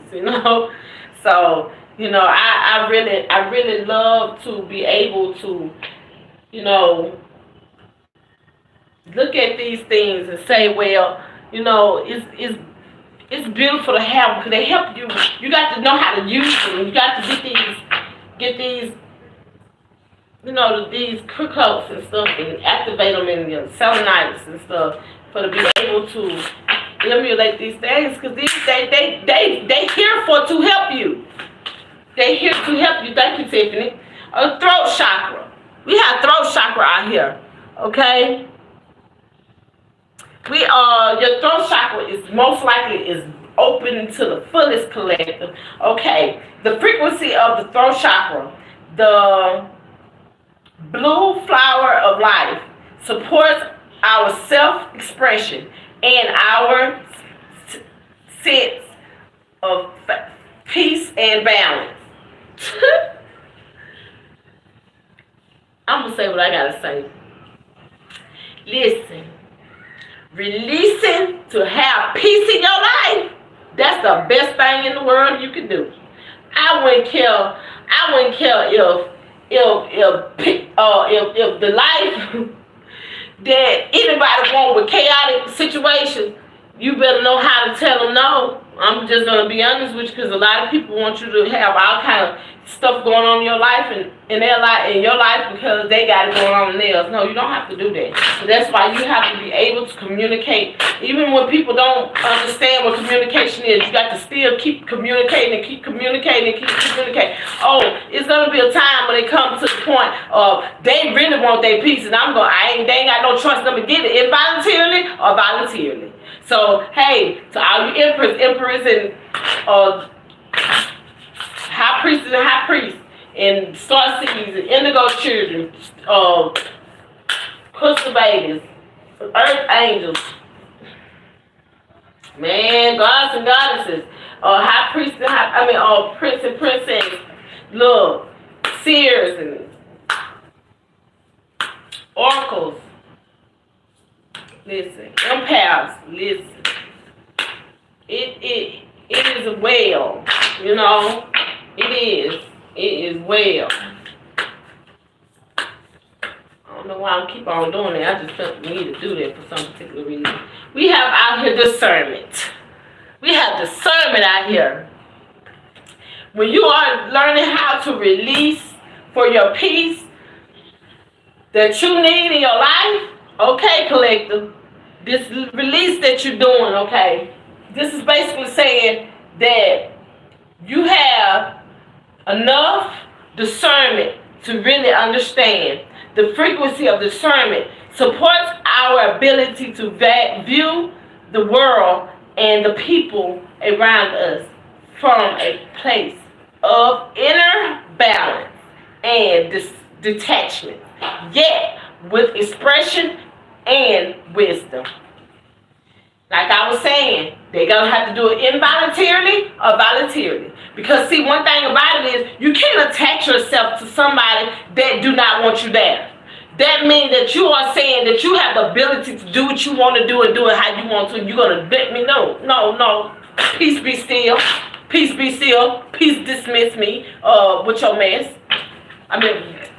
So, I really love to be able to, look at these things and say, well, it's beautiful to have them because they help you. You got to know how to use them. You got to get these, these crystals and stuff and activate them in your selenites and stuff for to be able to emulate these things because they here to help you. They here to help you. Thank you, Tiffany. A throat chakra. We have throat chakra out here. Okay. Your throat chakra is most likely is open to the fullest collective. Okay. The frequency of the throat chakra, the blue flower of life, supports our self-expression and our sense of peace and balance. I'm going to say what I got to say. Listen, releasing to have peace in your life, that's the best thing in the world you can do. I wouldn't care if the life that anybody want with chaotic situations, you better know how to tell them no. I'm just going to be honest with you because a lot of people want you to have all kind of stuff going on in your life and in your life because they got it going on in theirs. No, you don't have to do that. So that's why you have to be able to communicate. Even when people don't understand what communication is, you got to still keep communicating and keep communicating and keep communicating. Oh, it's going to be a time when it comes to the point of they really want their peace and they ain't got no choice to get it involuntarily or voluntarily. So, hey, to all you emperors, and high priestess and high priests, and star seeds, and indigo children, crystal babies, earth angels, man, gods and goddesses, high priest and prince and princess, look, seers and oracles. Listen, empaths, listen. It is well, It is well. I don't know why I keep on doing that. I just felt we need to do that for some particular reason. We have out here discernment. We have discernment out here. When you are learning how to release for your peace that you need in your life, okay, collective, this release that you're doing, okay, this is basically saying that you have enough discernment to really understand. The frequency of discernment supports our ability to view the world and the people around us from a place of inner balance and detachment, yet with expression and wisdom. Like I was saying, they're going to have to do it involuntarily or voluntarily. Because see, one thing about it is you can't attach yourself to somebody that do not want you there. That means that you are saying that you have the ability to do what you want to do and do it how you want to. You're going to let me know. No. Peace be still. Peace be still. Peace dismiss me with your mess.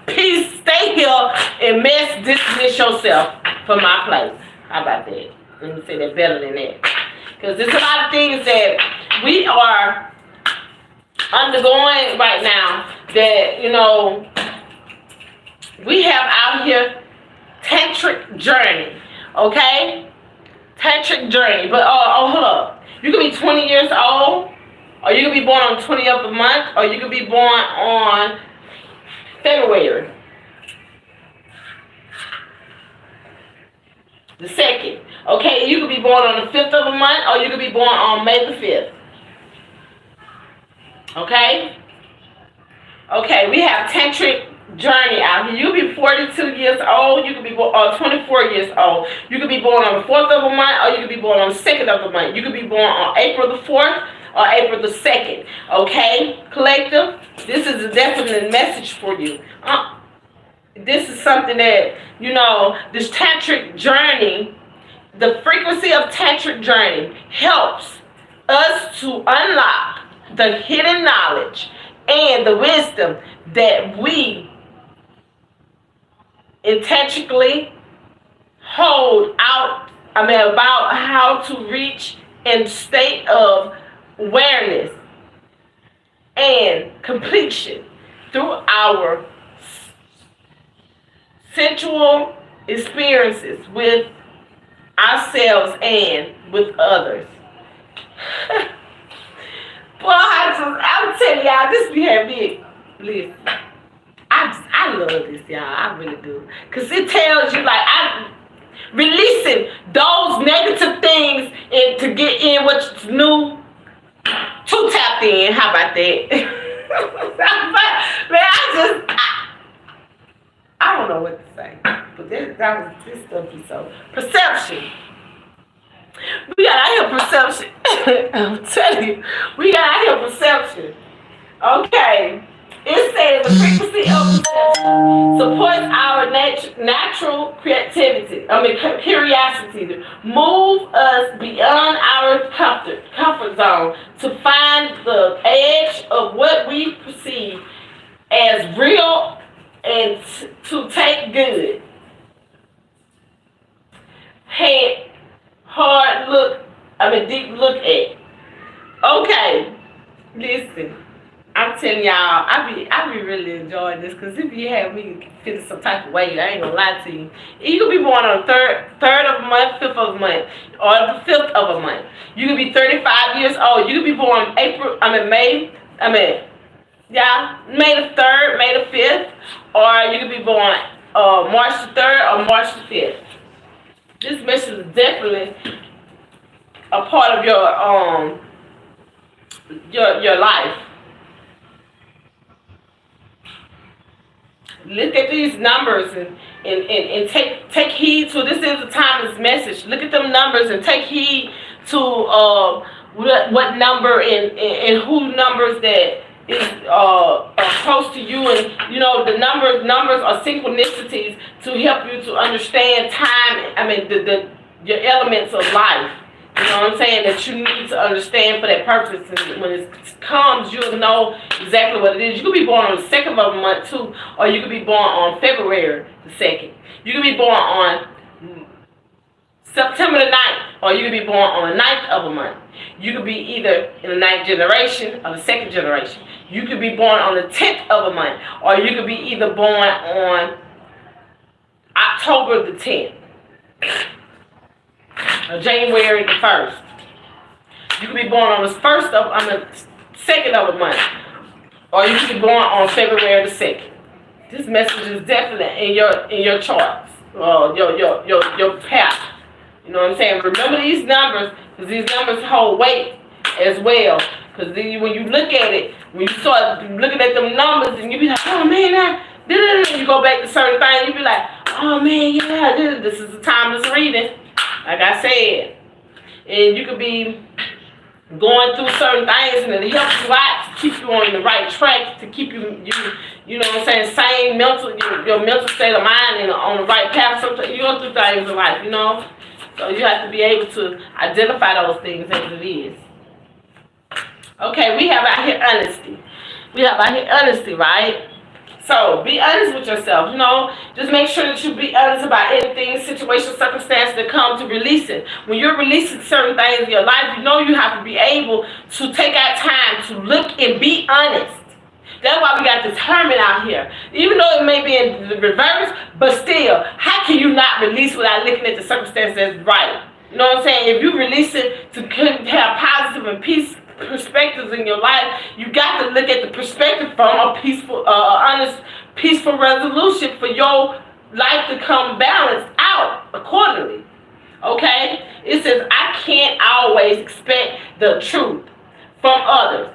Peace stay here and mess dismiss yourself from my place. How about that? Let me say that better than that. Because there's a lot of things that we are undergoing right now that, we have out here tantric journey. Okay? Tantric journey. But, hold up. You can be 20 years old, or you can be born on the 20th of the month, or you can be born on February the 2nd. Okay, you could be born on the 5th of the month, or you could be born on May the 5th. Okay? Okay, we have tantric journey out here. You could be 42 years old, you could be born 24 years old. You could be born on the 4th of the month, or you could be born on the 2nd of the month. You could be born on April the 4th or April the 2nd. Okay, collective? This is a definite message for you. This is something that, this tantric journey, the frequency of tantric journey helps us to unlock the hidden knowledge and the wisdom that we intentionally hold out, about how to reach in state of awareness and completion through our sensual experiences with ourselves and with others. Boy, I'm telling y'all, this be having listen. I love this, y'all. I really do. Because it tells you, like, I'm releasing those negative things and to get in what's new. Too tapped in. How about that? Man, I don't know what to say. But this stuff is so. Perception. We got out here perception. I'm telling you. We got out here perception. Okay. It says the frequency of perception supports our natural creativity. Curiosity. Move us beyond our comfort zone to find the edge of what we perceive as real and to take good. Deep look at. Okay, listen. I'm telling y'all, I be really enjoying this because if you have me feeling some type of way, I ain't gonna lie to you. You could be born on the third of a month, 5th of a month, or the 5th of a month. You could be 35 years old. You could be born May the 3rd, May the 5th, or you could be born March the 3rd or March the 5th. This message is definitely a part of your life. Look at these numbers and take heed to, this is a timeless message. Look at them numbers and take heed to what number and who numbers that is close to you, and the numbers are synchronicities to help you to understand time. Your elements of life. You know what I'm saying? That you need to understand for that purpose. And when it comes, you'll know exactly what it is. You could be born on the 2nd of a month too, or you could be born on February the 2nd. You could be born on September the 9th, or you could be born on the 9th of a month. You could be either in the 9th generation or the 2nd generation. You could be born on the 10th of a month, or you could be either born on October the 10th. January the 1st. You could be born on the 2nd of a month, or you could be born on February the 2nd. This message is definitely in your charts, your path. You know what I'm saying? Remember these numbers, because these numbers hold weight as well. Because when you look at it, when you start looking at them numbers, and you be like, oh man, you go back to certain things, you be like, oh man, yeah, this is the timeless reading, like I said. And you could be going through certain things, and it helps you out to keep you on the right track, to keep you know what I'm saying, same mental, your mental state of mind and on the right path. Sometimes you go through things in life, you know. So you have to be able to identify those things as it is. Okay, we have out here honesty. We have out here honesty, right? So be honest with yourself, you know. Just make sure that you be honest about anything, situation, circumstance that come to release it. When you're releasing certain things in your life, you know you have to be able to take out time to look and be honest. That's why we got this hermit out here. Even though it may be in the reverse, but still, how can you not release without looking at the circumstances that's right? You know what I'm saying? If you release it to have positive and peace perspectives in your life, you got to look at the perspective from a peaceful, honest, peaceful resolution for your life to come balanced out accordingly. Okay? It says, I can't always expect the truth from others,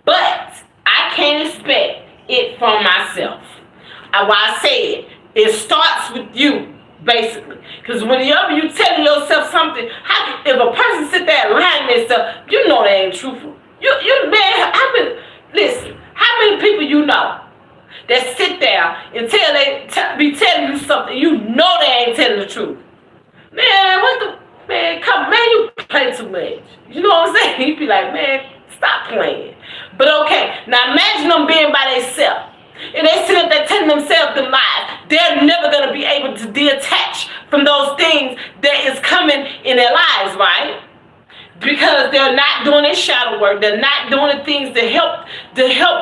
but I can't expect it from myself. Why I said it starts with you, basically. Because whenever you telling yourself something, if a person sit there lying to themselves, you know they ain't truthful. Man, listen, how many people you know that sit there and be telling you something you know they ain't telling the truth? Man, come, man, you play too much. You know what I'm saying? You be like, man, stop playing. But okay, now imagine them being by themselves. And they sit up there telling themselves the lies. They're never going to be able to detach from those things that is coming in their lives, right? Because they're not doing their shadow work. They're not doing the things to help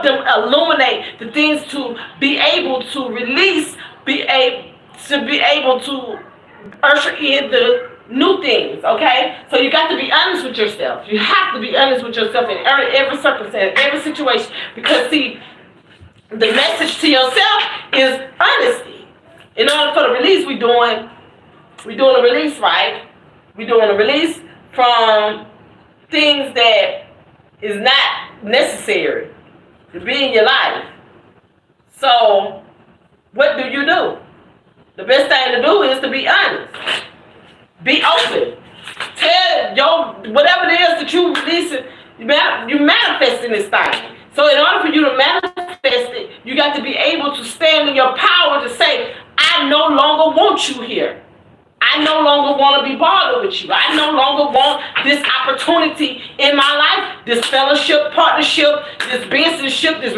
them illuminate, the things to be able to release, be able to usher in the new things, okay? So you got to be honest with yourself. You have to be honest with yourself in every circumstance, every situation. Because see, the message to yourself is honesty. In order for the release, we're doing a release, right? We're doing a release from things that is not necessary to be in your life. So what do? The best thing to do is to be honest. Be open. Tell whatever it is that you releasing, you manifesting this thing. So in order for you to manifest it, you got to be able to stand in your power to say, I no longer want you here. I no longer want to be bothered with you. I no longer want this opportunity in my life, this fellowship, partnership, this businessship, this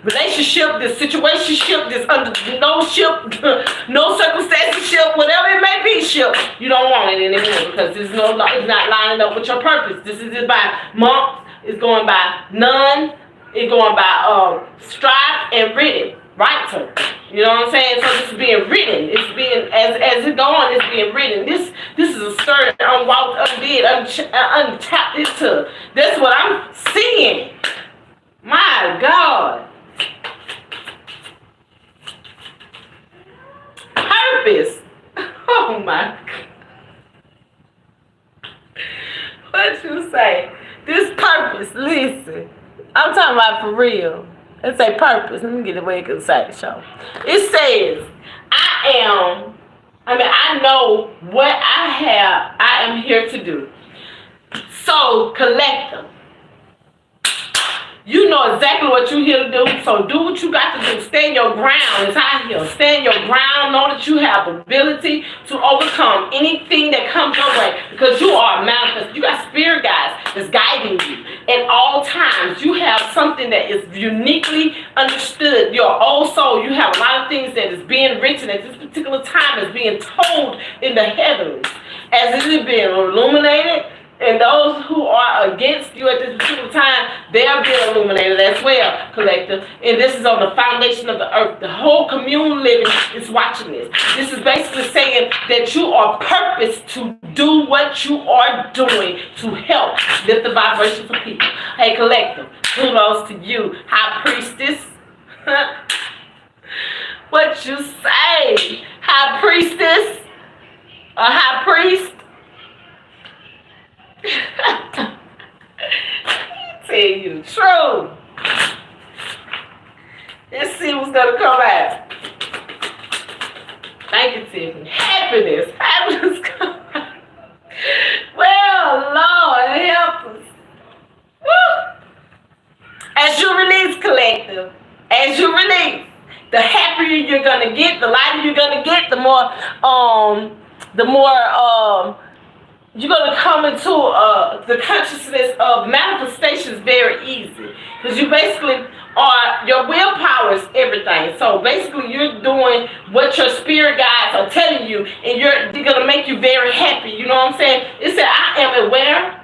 relationship, this situationship, this no circumstances-ship, whatever it may be, ship. You don't want it anymore because it's not lining up with your purpose. This is by months. It's going by none. It's going by strive and written. Writer. You know what I'm saying? So this is being written. It's being, as it go on, it's being written. This is a stirred, unwalked, undid, untapped into. That's what I'm seeing. My God. Purpose. Oh my God. What you say? This purpose, listen. I'm talking about for real. Let's say purpose. Let me get the way it can say it, show. It says, I know what I am here to do. So, collective. You know exactly what you're here to do, so do what you got to do. Stand your ground. It's out here. Stand your ground. Know that you have the ability to overcome anything that comes your way because you are a manifest. You got spirit guides that's guiding you at all times. You have something that is uniquely understood. Your old soul, you have a lot of things that is being written at this particular time is being told in the heavens as it is being illuminated. And those who are against you at this particular time, they are being illuminated as well, collective. And this is on the foundation of the earth. The whole commune living is watching this. This is basically saying that you are purposed to do what you are doing to help lift the vibration for people. Hey, collective, kudos to you, high priestess. What you say, high priestess? A high priest? Tell you the truth. Let's see what's gonna come out. happiness. Happiness comes. Well, Lord, help us. Woo! As you release, collective, as you release, the happier you're gonna get, the lighter you're gonna get, the more you're gonna come into the consciousness of manifestation is very easy, because you basically are, your willpower is everything. So basically, you're doing what your spirit guides are telling you, and they're gonna make you very happy. You know what I'm saying? It said, I am aware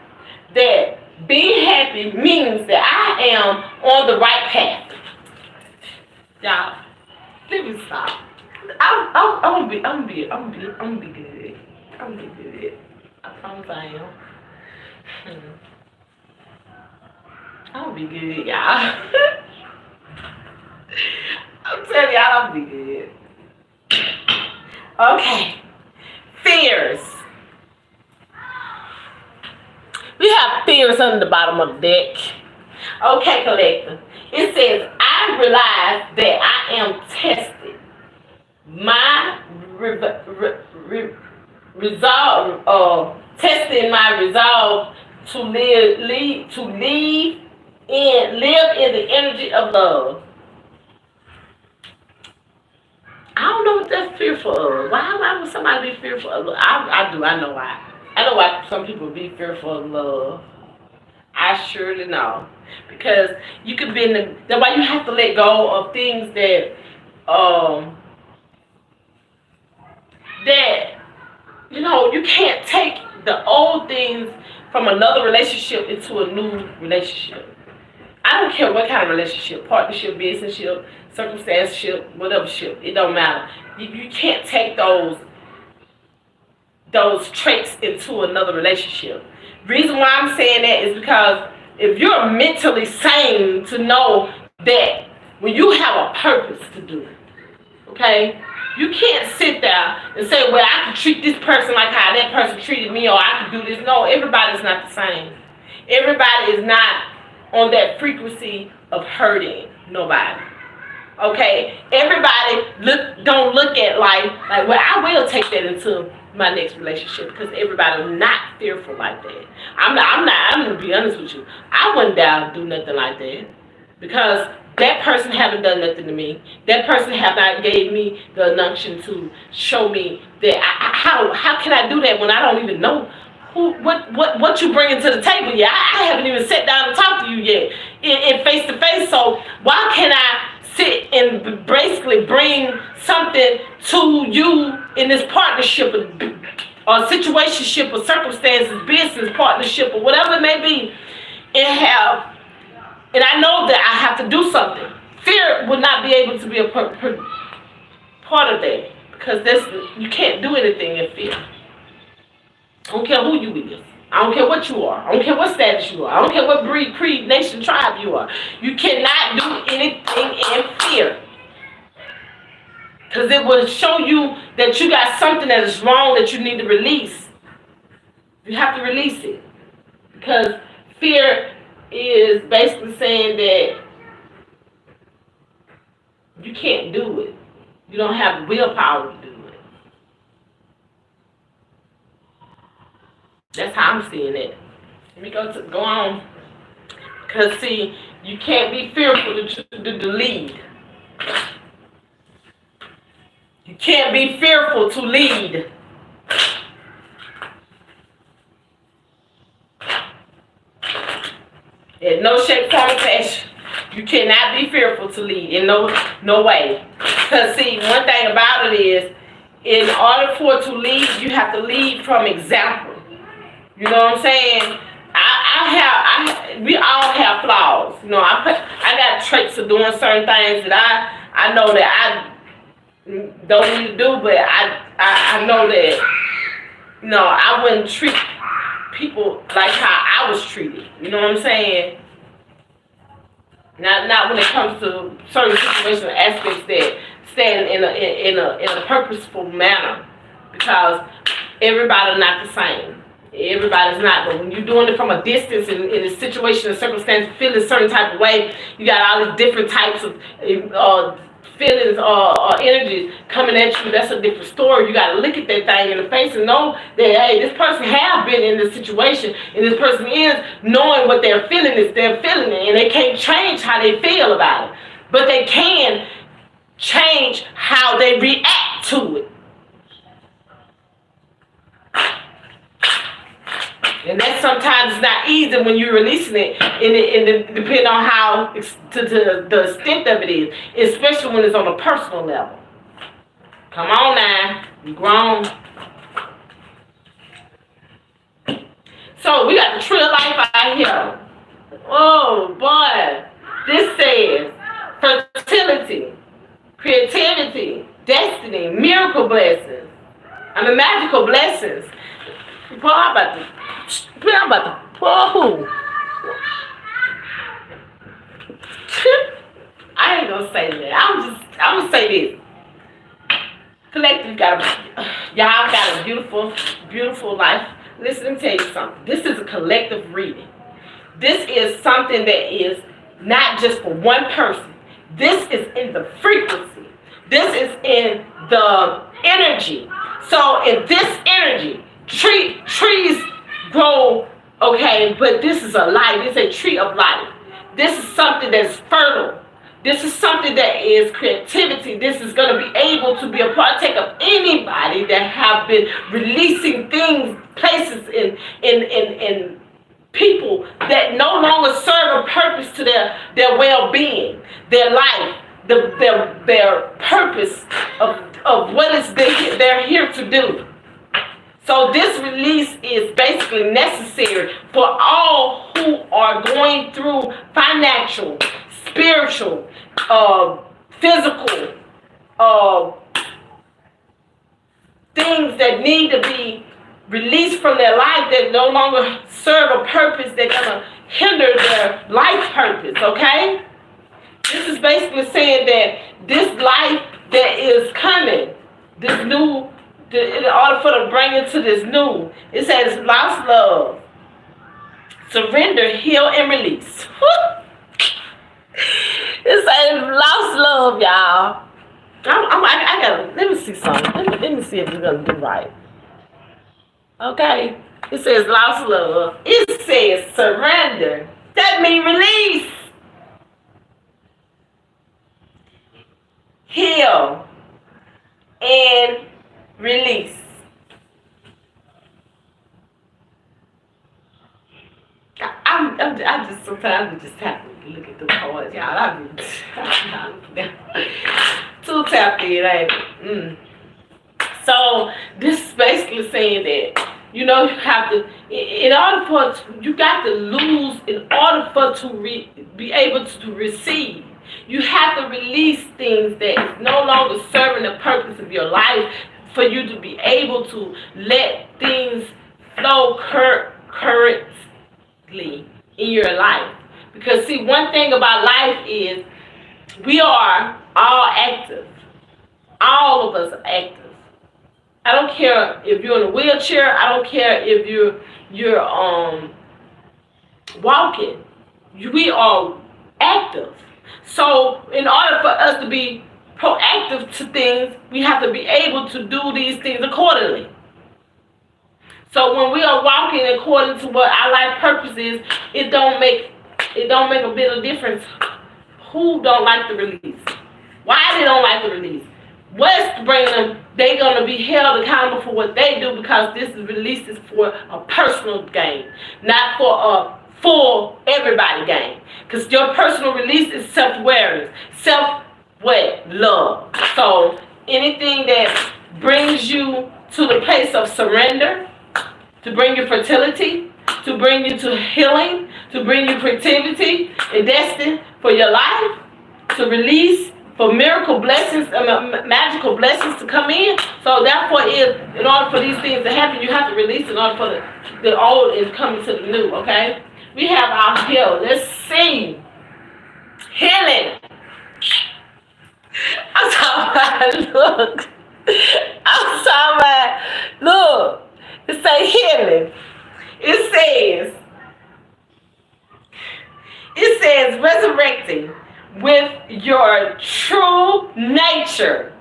that being happy means that I am on the right path. Y'all, let me stop. I'm gonna be good. I'm gonna be good. I promise I am. I'm gonna be good, y'all. I'm telling y'all, I'm gonna be good. Okay. Fears. We have fears under the bottom of the deck. Okay, collector. It says, I realize that I am tested. My testing my resolve to live in the energy of love. I don't know what that's fearful of. Why would somebody be fearful of love? I do. I know why. I know why some people be fearful of love. I surely know. Because you could be that's why you have to let go of things that you can't take the old things from another relationship into a new relationship. I don't care what kind of relationship, partnership, businessship, circumstanceship, whatever ship, it don't matter. You can't take those traits into another relationship. Reason why I'm saying that is because if you're mentally sane to know that when you have a purpose to do, okay, you can't sit there and say, well, I can treat this person like how that person treated me, or I can do this. No, everybody's not the same. Everybody is not on that frequency of hurting nobody. Okay? Everybody don't look at life like, well, I will take that into my next relationship, because everybody's not fearful like that. I'm gonna be honest with you. I wouldn't dare do nothing like that, because that person haven't done nothing to me. That person have not gave me the unction to show me that how can I do that when I don't even know what you bringing to the table yet? I haven't even sat down and talked to you yet in face to face. So why can I sit and basically bring something to you in this partnership or situationship or circumstances, business partnership or whatever it may be, and I know that I have to do something. Fear would not be able to be a part of that, because you can't do anything in fear. I don't care who you is. I don't care what you are. I don't care what status you are. I don't care what breed, creed, nation, tribe you are. You cannot do anything in fear, because it will show you that you got something that is wrong that you need to release. You have to release it, because fear is basically saying that you can't do it. You don't have willpower to do it. That's how I'm seeing it. Let me go on. Because, see, you can't be fearful to lead. You can't be fearful to lead. In no shape, form, or fashion. You cannot be fearful to lead in no way. Because, see, one thing about it is, in order for it to lead, you have to lead from example. You know what I'm saying? We all have flaws. You know, I got traits of doing certain things that I know that I don't need to do, but I know that, you know, I wouldn't treat people like how I was treated. You know what I'm saying? Not when it comes to certain situational aspects that stand in a purposeful manner, because everybody's not the same. Everybody's not, but when you're doing it from a distance in a situation, a circumstance, feeling a certain type of way, you got all these different types of feelings or energies coming at you, that's a different story. You got to look at that thing in the face and know that, hey, this person have been in this situation, and this person is knowing what they're feeling is they're feeling it, and they can't change how they feel about it, but they can change how they react to it. And that sometimes is not easy when you're releasing it, and depending on how to the extent of it is, especially when it's on a personal level. Come on now, you grown. So we got the tree of life out here. Oh boy, this says fertility, creativity, destiny, miracle blessings. Magical blessings. Boy, I'm about to whoa. I ain't gonna say that. I'm gonna say this. Collective y'all got a beautiful, beautiful life. Listen, let me tell you something. This is a collective reading. This is something that is not just for one person. This is in the frequency. This is in the energy. So in this energy, trees grow, okay, but this is a life. It's a tree of life. This is something that's fertile. This is something that is creativity. This is going to be able to be a partake of anybody that have been releasing things, places, in people that no longer serve a purpose to their well-being, their life, their purpose of what is they're here to do. So this release is basically necessary for all who are going through financial, spiritual, physical, things that need to be released from their life that no longer serve a purpose, that's going to hinder their life purpose, okay? This is basically saying that this life that is coming, this new, in order for to bring it to this new, it says lost love, surrender, heal, and release. It says lost love, y'all. I gotta, let me see something. Let me see if we're gonna do right. Okay. It says lost love. It says surrender. That means release. Heal and release. I just sometimes just have to look at the cards, y'all. I'm too tapped in, ain't it? So this is basically saying that, you know, you have to, in order for you got to lose in order for to be able to receive. You have to release things that is no longer serving the purpose of your life for you to be able to let things flow currently in your life. Because see, one thing about life is we are all active. All of us are active. I don't care if you're in a wheelchair. I don't care if you're walking. We are active. So in order for us to be proactive to things, we have to be able to do these things accordingly. So when we are walking according to what our life purpose is, it don't make a bit of difference who don't like the release. Why they don't like the release? What's bringing them? They're gonna be held accountable for what they do, because this release is for a personal gain, not for a full everybody gain. Because your personal release is self-awareness, love. So anything that brings you to the place of surrender, to bring you fertility, to bring you to healing, to bring you creativity and destiny for your life, to release for miracle blessings, magical blessings to come in. So therefore, in order for these things to happen, you have to release in order for the old is coming to the new, okay? We have our heal. Let's sing. Healing. I'm talking about, look. I'm talking about, look. It says healing. It says resurrecting, with your true nature.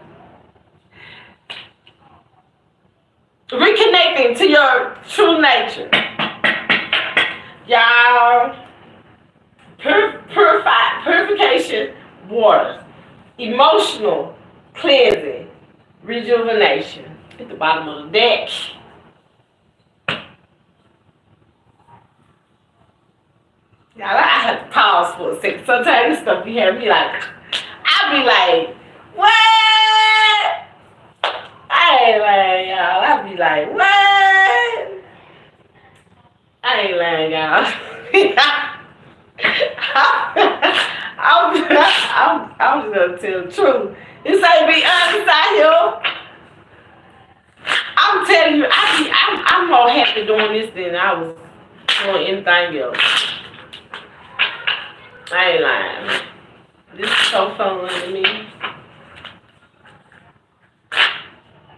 Reconnecting to your true nature. Y'all, purification waters, emotional cleansing, rejuvenation. At the bottom of the deck. Y'all, I have to pause for a second. Sometimes this stuff be having me like, I be like, what? I ain't lying, y'all. I be like, what? I ain't lying, y'all. I'm just gonna tell the truth. This ain't be honest out here. I'm telling you, I'm more happy doing this than I was doing anything else. I ain't lying. This is so fun to me.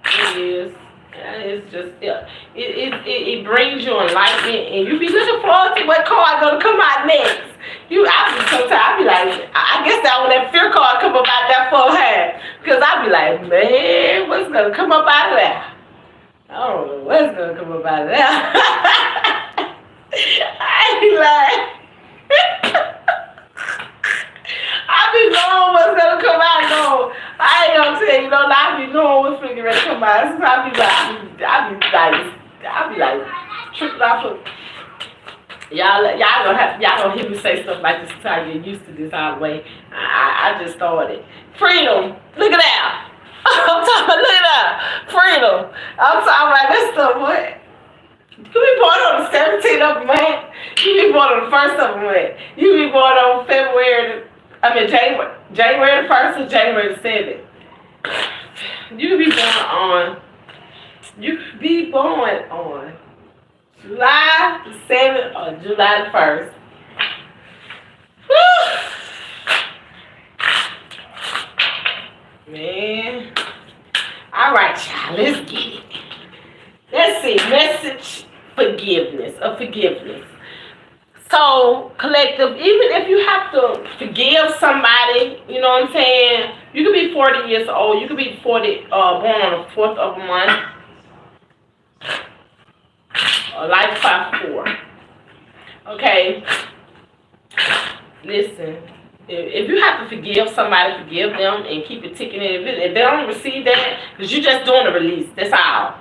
It is. It's just, it brings you enlightenment, and you be looking forward to what card gonna come out next. Sometimes I be like, I guess that when that fear card come up out that full hand, because I be like, man, what's gonna come up out of there? I don't know what's gonna come up out of there. I be like, I be knowing what's gonna come out. No, I ain't gonna tell you, no, I be knowing what's gonna come out. So I be like, tripping off of. Y'all gonna hear me say stuff like this until I get used to this all the way. I just started. Freedom. Look at that. I'm talking about, look at that. Freedom. I'm talking about this stuff, what? You be born on the 17th of May. You be born on the 1st of May. You be born on January the 1st or January the 7th. You could be born on July the 7th or July the 1st. Woo! Man. All right, y'all, let's get it. Let's see, message of forgiveness. So, collective, even if you have to forgive somebody, you know what I'm saying? You could be 40 years old. You could be born on the 4th of a month. Or life 5-4. Okay? Listen. If you have to forgive somebody, forgive them and keep it ticking in. If they don't receive that, because you're just doing a release. That's all.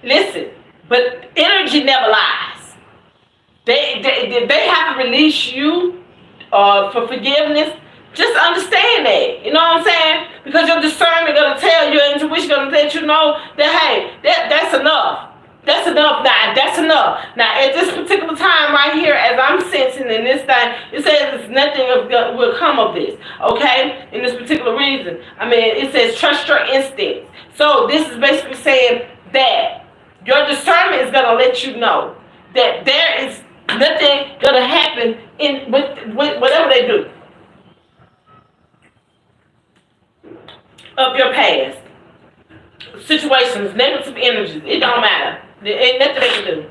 Listen. But energy never lies. They have to release you for forgiveness. Just understand that. You know what I'm saying? Because your discernment going to tell your intuition going to let you know that, hey, that's enough. That's enough now. That's enough. Now, at this particular time right here, as I'm sensing in this thing, it says nothing will come of this. Okay? In this particular reason. I mean, it says trust your instincts. So, this is basically saying that your discernment is going to let you know that there is nothing going to happen with whatever they do of your past. Situations, negative energies, it don't matter. There ain't nothing they can do.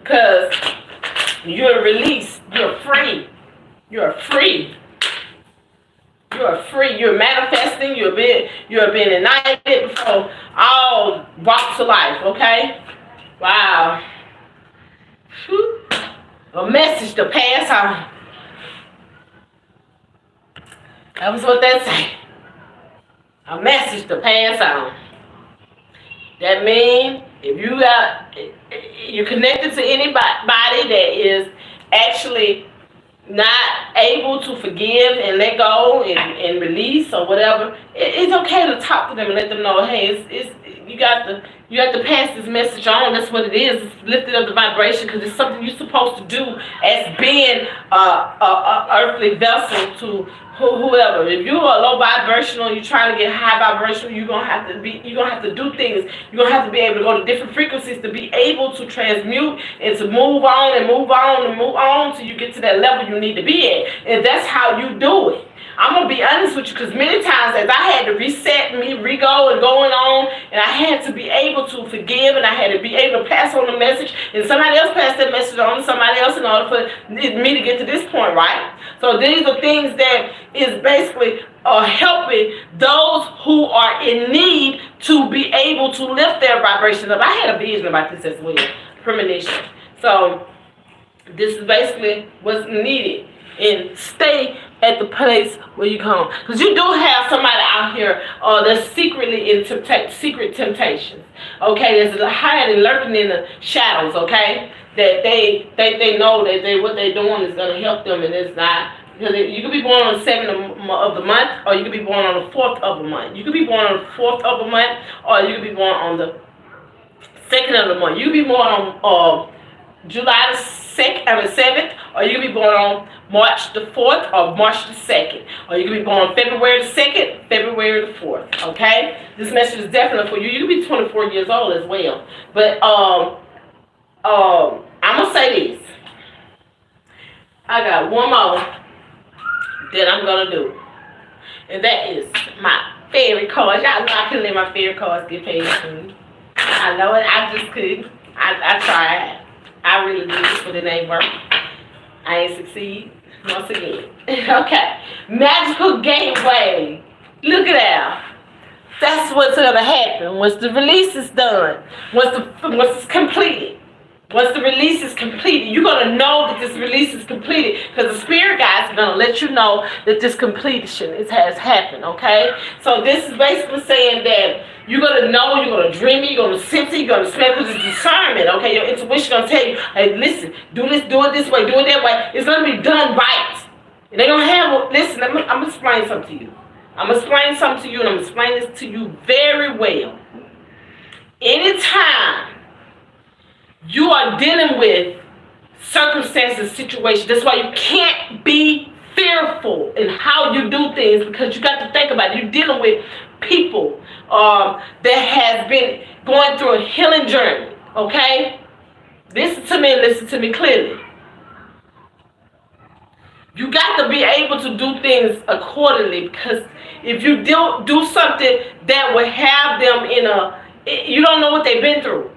Because you're released. You're free. You're free. You're free. You're manifesting. You're being united before all walks of life. Okay? Wow. Whew. A message to pass on. That was what that said. A message to pass on. That means if you're connected to anybody that is actually not able to forgive and let go and release or whatever, it's okay to talk to them and let them know, hey, you have to pass this message on. That's what it is. It's lifting up the vibration because it's something you're supposed to do as being a earthly vessel to whoever. If you're a low vibrational, you're trying to get high vibrational, you're gonna have to do things. You're gonna have to be able to go to different frequencies to be able to transmute and to move on and move on and move on till you get to that level you need to be at. And that's how you do it. I'm gonna be honest with you, because many times as I had to reset me, re-go and going on, and I had to be able to forgive, and I had to be able to pass on the message, and somebody else passed that message on to somebody else in order for me to get to this point, right? So these are things that is basically helping those who are in need to be able to lift their vibrations up. I had a vision about this as well, premonition. So this is basically what's needed. And stay at the place where you come. Because you do have somebody out here that's secretly in secret temptations. Okay, there's a hiding, lurking in the shadows, okay? That they know that what they're doing is going to help them, and it's not. Because you could be born on the 7th of the month, or you could be born on the 4th of the month. You could be born on the 4th of the month, or you could be born on the 2nd of the month. You could be born on July the 7th, or you could be born on March the 4th or March the 2nd, or you could be born on February the 2nd, February the 4th, okay? This message is definitely for you. You could be 24 years old as well. But I'm going to say this. I got one more that I'm going to do, and that is my favorite cards. Y'all know I can let my favorite cards get paid for me. I know it. I just couldn't. I tried. I really did, but it ain't work. I ain't succeed once again. Okay. Magical gateway. Look at that. That's what's gonna happen once the release is done. Once it's completed. Once the release is completed, you're gonna know that this release is completed, because the spirit guides are gonna let you know that this completion has happened. Okay. So this is basically saying that you're going to know, you're going to dream it, you're going to sense it, you're going to smell it, because it's discernment, okay? Your intuition going to tell you, hey, listen, do it this way, do it that way. It's going to be done right. And they're going to have, listen, I'm going to explain something to you. I'm going to explain something to you, and I'm going to explain this to you very well. Anytime you are dealing with circumstances, situations, that's why you can't be fearful in how you do things, because you got to think about it. You're dealing with people that has been going through a healing journey, okay? Listen to me and listen to me clearly. You got to be able to do things accordingly, because if you don't do something that will have them you don't know what they've been through.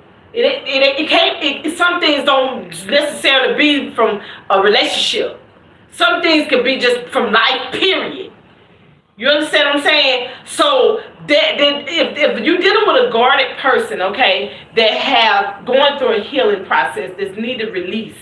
Some things don't necessarily be from a relationship. Some things could be just from life, period. You understand what I'm saying? So if you're dealing with a guarded person, okay, that have going through a healing process, that's needed release.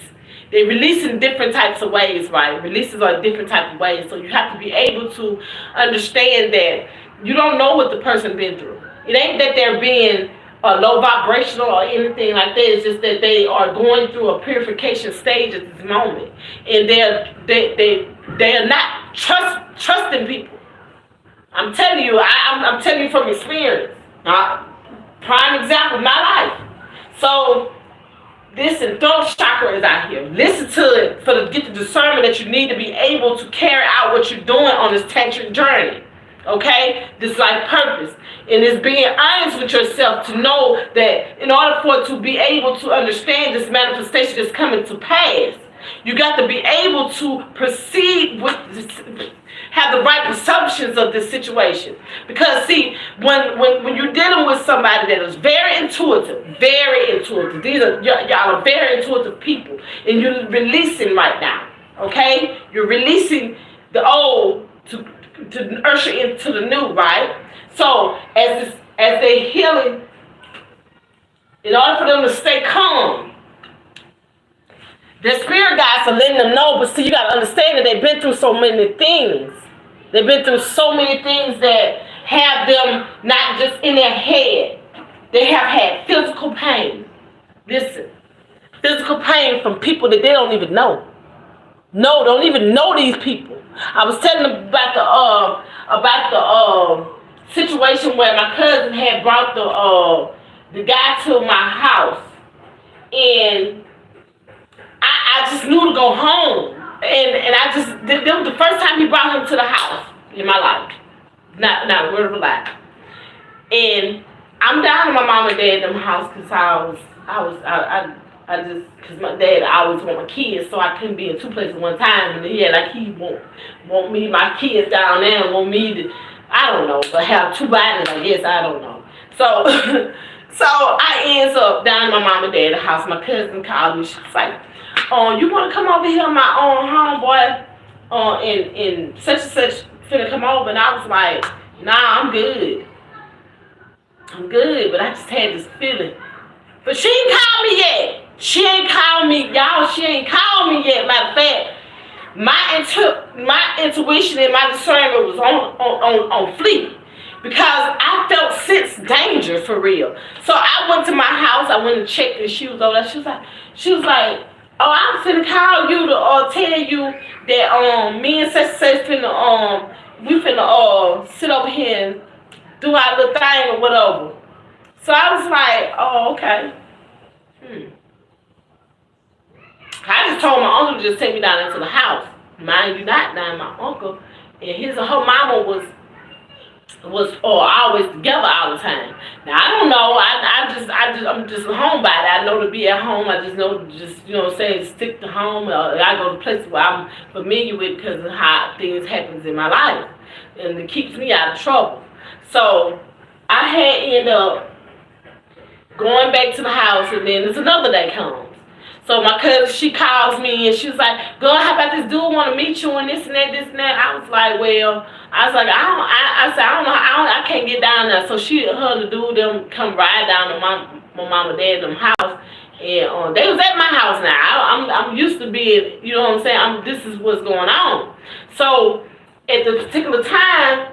They release in different types of ways, right? Releases are different types of ways. So you have to be able to understand that you don't know what the person been through. It ain't that they're being low vibrational or anything like that. It's just that they are going through a purification stage at this moment, and they are not trusting people. I'm telling you, I'm telling you from experience. Prime example, my life. So, listen, throat chakra is out here. Listen to it to get the discernment that you need to be able to carry out what you're doing on this tantric journey. Okay? This life purpose. And it's being honest with yourself to know that in order for it to be able to understand this manifestation that's coming to pass, you got to be able to proceed with this, have the right perceptions of this situation. Because see, when you're dealing with somebody that is very intuitive, these are y'all are very intuitive people, and you're releasing right now. Okay? You're releasing the old to usher into the new, right? So as they healing, in order for them to stay calm, their spirit guides are letting them know. But see, you got to understand that they've been through so many things. They've been through so many things that have them not just in their head. They have had physical pain. Listen, physical pain from people that they don't even know. No, don't even know these people. I was telling them about the situation where my cousin had brought the guy to my house, and I just knew to go home, and I just that was the first time he brought him to the house in my life. Not a word of a lie. And I'm down at my mom and dad in my house because Cause my dad always want my kids, so I couldn't be in two places at one time. And yeah, like he want me, my kids down there, and want me to, I don't know, but have two bodies. I guess I don't know. So, so I ends up down at my mom and dad's house. My cousin called me. She was like, "Oh, you want to come over here, my own homeboy? And such and such finna come over." And I was like, "Nah, I'm good. I'm good." But I just had this feeling. But she ain't called me yet. She ain't called me, y'all. She ain't called me yet. Matter of fact, my intuition and my discernment was on fleek, because I felt sense danger for real. So I went to my house. I went and checked, and she was over there. She was like, "Oh, I'm finna call you to tell you that me and such finna we finna sit over here and do our little thing or whatever." So I was like, "Oh, okay." I just told my uncle to just take me down into the house. Mind you not, now my uncle and her mama was always together all the time. Now I don't know. I'm just a homebody. I know to be at home. I just know to just, you know what I'm saying, stick to home. I go to places where I'm familiar with because of how things happens in my life, and it keeps me out of trouble. So I had ended up going back to the house, and then there's another day comes. So my cousin, she calls me, and she was like, "Girl, how about this dude want to meet you and this and that, this and that?" I was like, "Well," I was like, I said, "I don't know, I can't get down there." So her, the dude, them come ride down to my mom and dad them house, and they was at my house now. I'm used to being, you know what I'm saying. This is what's going on. So at the particular time,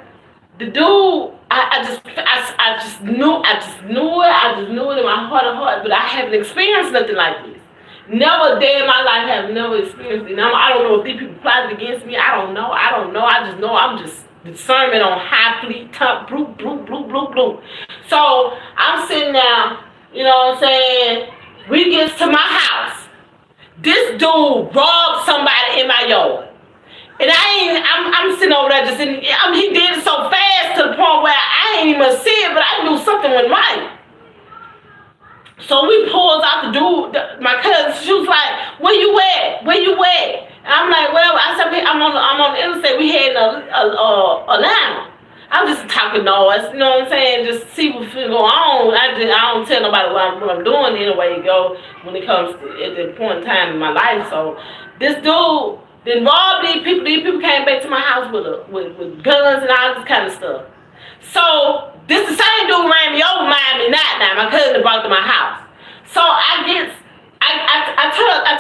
the dude, I just knew it in my heart of heart, but I haven't experienced nothing like this. Never a day in my life have never experienced it. Now, I don't know if these people plotted against me. I don't know. I just know I'm just discernment on high fleet, top, bloop, bloop, bloop, bloop, bloop. So I'm sitting there, you know what I'm saying? We get to my house. This dude robbed somebody in my yard. And I'm sitting over there just sitting, he did it so fast to the point where I ain't even see it, but I knew something went right. So we pulls out the dude, my cousin. She was like, "Where you at? Where you at?" And I'm like, "Well," I said, I'm on the interstate. We had a line. I'm just talking noise, you know what I'm saying? Just see what's going on. I don't tell nobody what I'm doing anyway. Go when it comes to at the point in time in my life. So this dude then robbed these people. These people came back to my house with guns and all this kind of stuff. So this the same dude ran me over, Miami now. My cousin brought to my house. So I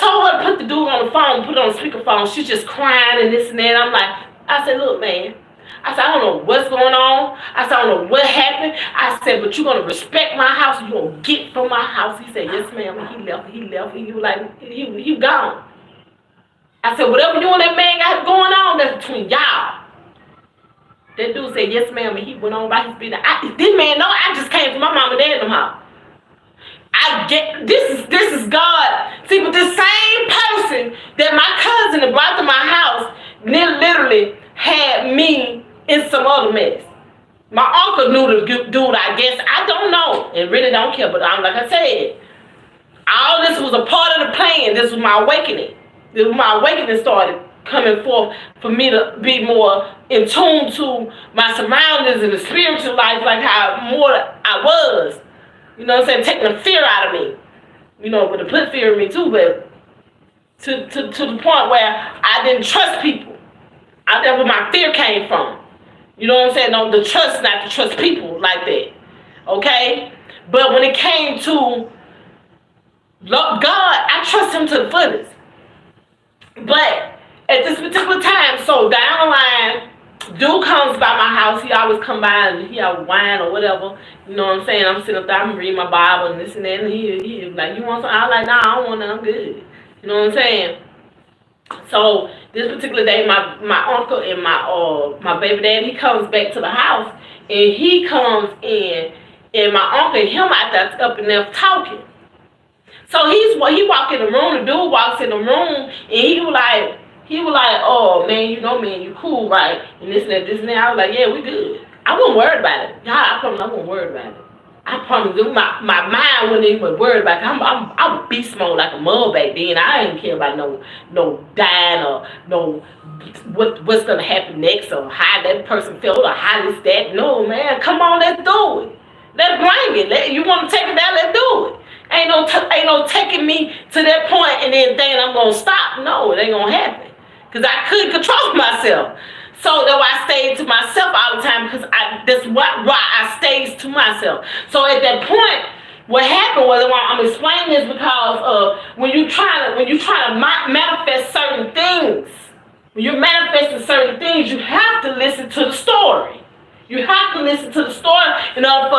told her to put the dude on the phone, put it on the speakerphone. She's just crying and this and that. I said, "Look, man." I said, "I don't know what's going on." I said, "I don't know what happened." I said, "But you're gonna respect my house. You're gonna get from my house." He said, "Yes, ma'am." And he left. He was like, he gone. I said, "Whatever you and that man got going on, that's between y'all." That dude said, "Yes, ma'am," and he went on by his business. This man know I just came from my mom and dad's house. This is God. See, but this same person that my cousin brought to my house literally had me in some other mess. My uncle knew the dude, I guess. I don't know, and really don't care. But like I said, all this was a part of the plan. This was my awakening. My awakening started coming forth for me to be more in tune to my surroundings and the spiritual life, like how more I was. You know what I'm saying? Taking the fear out of me. You know, but to put fear in me too, but to the point where I didn't trust people. That's where my fear came from. You know what I'm saying? No, the trust, not to trust people like that. Okay? But when it came to God, I trust him to the fullest. But at this particular time, so down the line, dude comes by my house. He always come by and he have wine or whatever. You know what I'm saying? I'm sitting up there, I'm reading my Bible and this and that. And he like, "You want something?" I'm like, "Nah, I don't want nothing. I'm good." You know what I'm saying? So this particular day, my uncle and my baby dad, he comes back to the house, and he comes in, and my uncle and him out there up in there talking. So he walk in the room. The dude walks in the room, and he was like, "Oh man, you know, man, you cool, right?" And this and that, this and that. I was like, "Yeah, we good." I wasn't worried about it. God, I promise I wasn't worried about it. I promise you, my mind wasn't even worried about it. I was beast mode like a mud back then. I didn't care about no dying or no what's gonna happen next or how that person felt or how this that. No, man, come on, let's do it. Let's bring it. You want to take it down? Let's do it. Ain't no taking me to that point and then thinking I'm gonna stop. No, it ain't gonna happen because I couldn't control myself. So that's why I stayed to myself all the time because that's why I stayed to myself. So at that point, what happened was, I'm explaining this because when you try to manifest certain things, when you're manifesting certain things, you have to listen to the story. You have to listen to the story in order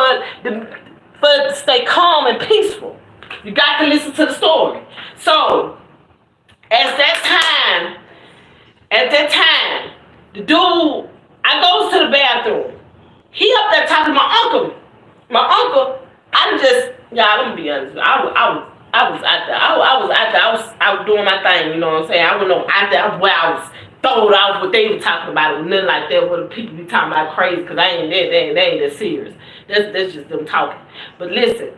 for it to stay calm and peaceful. You got to listen to the story. So at that time, the dude, I goes to the bathroom. He up there talking to my uncle. My uncle, I'm gonna be honest. I was out there. I was doing my thing. You know what I'm saying? I was out there where I was throwed off what they were talking about. It was nothing like that. What the people be talking about crazy because they ain't that serious. That's just them talking. But listen,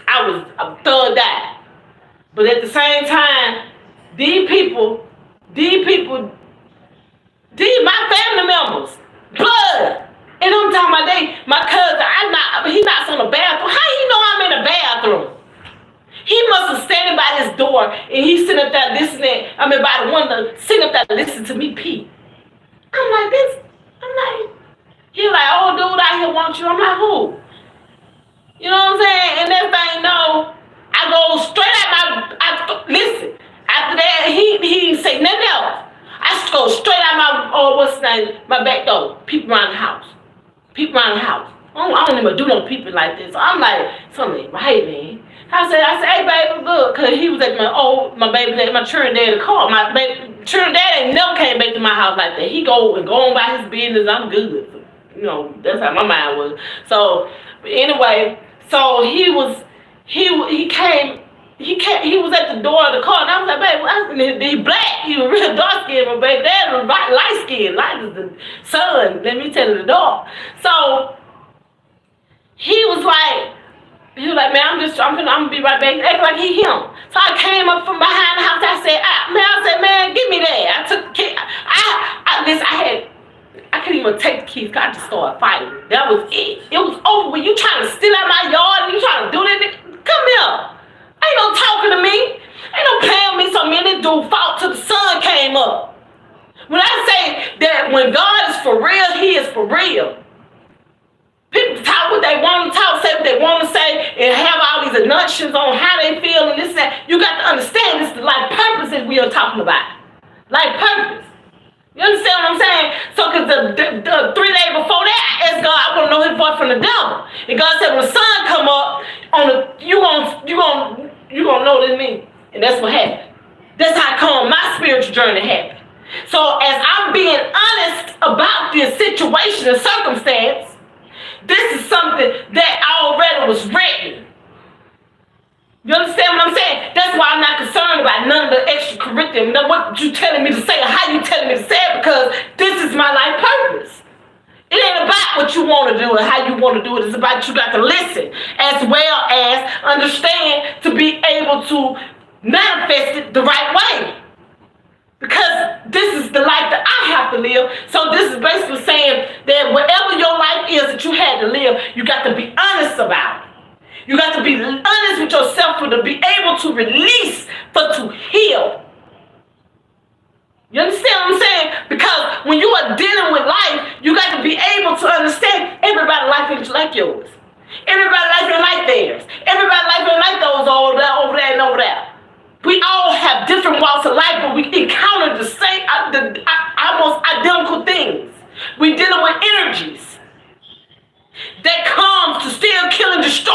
I was thugged out. But at the same time, these people. These my family members, blood, and I'm talking about my cousin. He knocks on the bathroom. How he know I'm in the bathroom? He must have standing by this door and he's sitting up there listening. By the window, sitting up there listening to me pee. I'm like this. He like, oh dude out here wants you. I'm like, who? You know what I'm saying? And that thing, no, I go straight at listen. After that, he didn't say nothing else. I just go straight out my back door. People around the house. I don't even do no peeping like this. So I'm like, something right, man. I said, hey, baby, look, because he was at my baby, my children dad car. My children dad ain't never came back to my house like that. He go on by his business. I'm good. You know, that's how my mind was. So, anyway, so he came. He was at the door of the car, and I was like, baby, he black. He was real dark skinned, but baby, dad was light skinned, light as the sun. Let me tell you, the dog. So he was like, man, I'm gonna be right back. Act like he him. So I came up from behind the house. I said, man, give me that. I took the key. I couldn't even take the keys because I just started fighting. That was it. It was over. When you trying to steal out my yard and you trying to do that, come here. Ain't no talking to me. Ain't no playing with me. So me and this dude fought till the sun came up. When I say that when God is for real, he is for real. People talk what they want to talk, say what they want to say, and have all these announcements on how they feel and this and that. You got to understand this is like purpose that we are talking about. Like purpose. You understand what I'm saying? So, because the 3 days before that, I asked God, I want to know his voice from the devil. And God said, when the sun come up, you gonna know this me. And that's what happened. That's how come my spiritual journey happened. So, as I'm being honest about this situation and circumstance, this is something that already was written. You understand what I'm saying? That's why I'm not concerned about none of the extra curriculum, what you telling me to say or how you telling me to say it, because this is my life purpose. It ain't about what you want to do and how you want to do it. It's about you got to listen as well as understand to be able to manifest it the right way. Because this is the life that I have to live. So this is basically saying that whatever your life is that you had to live, you got to be honest about it. You got to be honest with yourself to be able to release, to heal. You understand what I'm saying? Because when you are dealing with life, you got to be able to understand everybody's life ain't like yours. Everybody's life ain't like theirs. Everybody's life ain't like those over there, and over there. We all have different walks of life, but we encounter the same, almost identical things. We're dealing with energies that comes to steal, kill, and destroy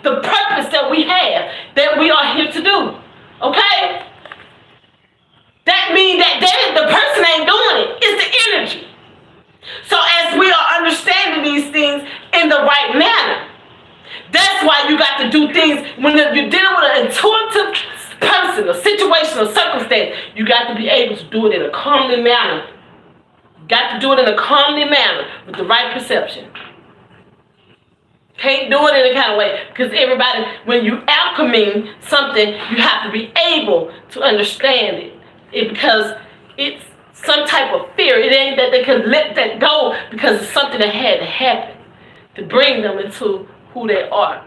the purpose that we have, that we are here to do. Okay? That means that the person ain't doing it. It's the energy. So as we are understanding these things in the right manner, that's why you got to do things when you're dealing with an intuitive person, a situation, a circumstance. You got to be able to do it in a calmly manner. You got to do it in a calmly manner with the right perception. Can't do it any kind of way, because everybody, when you alchemy something, you have to be able to understand it because it's some type of fear. It ain't that they can let that go because it's something that had to happen to bring them into who they are,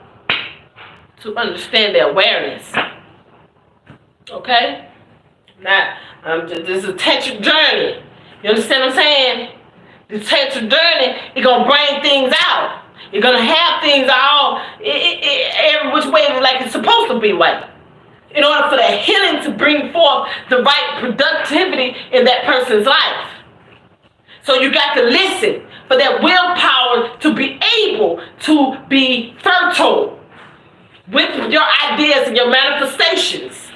to understand their awareness. Okay? Now, this is a tantric journey. You understand what I'm saying? This tantric journey is going to bring things out. You're going to have things all every which way like it's supposed to be like. In order for that healing to bring forth the right productivity in that person's life. So you got to listen for that willpower to be able to be fertile with your ideas and your manifestations.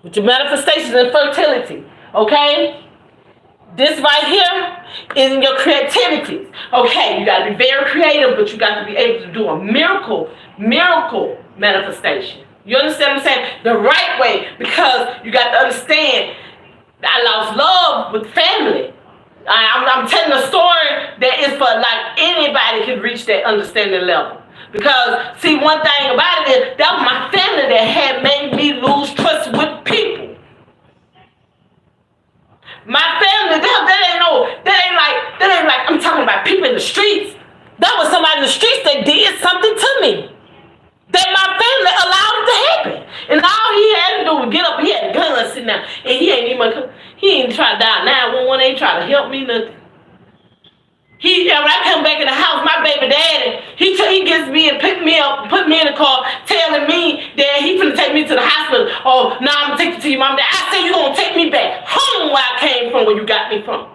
With your manifestations and fertility. Okay? This right here is in your creativity. Okay, you got to be very creative, but you got to be able to do a miracle manifestation. You understand what I'm saying? The right way, because you got to understand that I lost love with family. I'm telling a story that is for like anybody can reach that understanding level. Because, see, one thing about it is that was my family that had made me lose trust with people. My family, that ain't like, I'm talking about people in the streets. That was somebody in the streets that did something to me. That my family allowed it to happen. And all he had to do was get up, he had a gun sitting there, and he ain't try to dial 911, ain't try to help me, nothing. When I come back in the house, my baby daddy, he gets me and pick me up, put me in the car, telling me that he finna take me to the hospital. Oh, no, I'm gonna take you to your mom. I said, you gonna take me back home where I came from, where you got me from.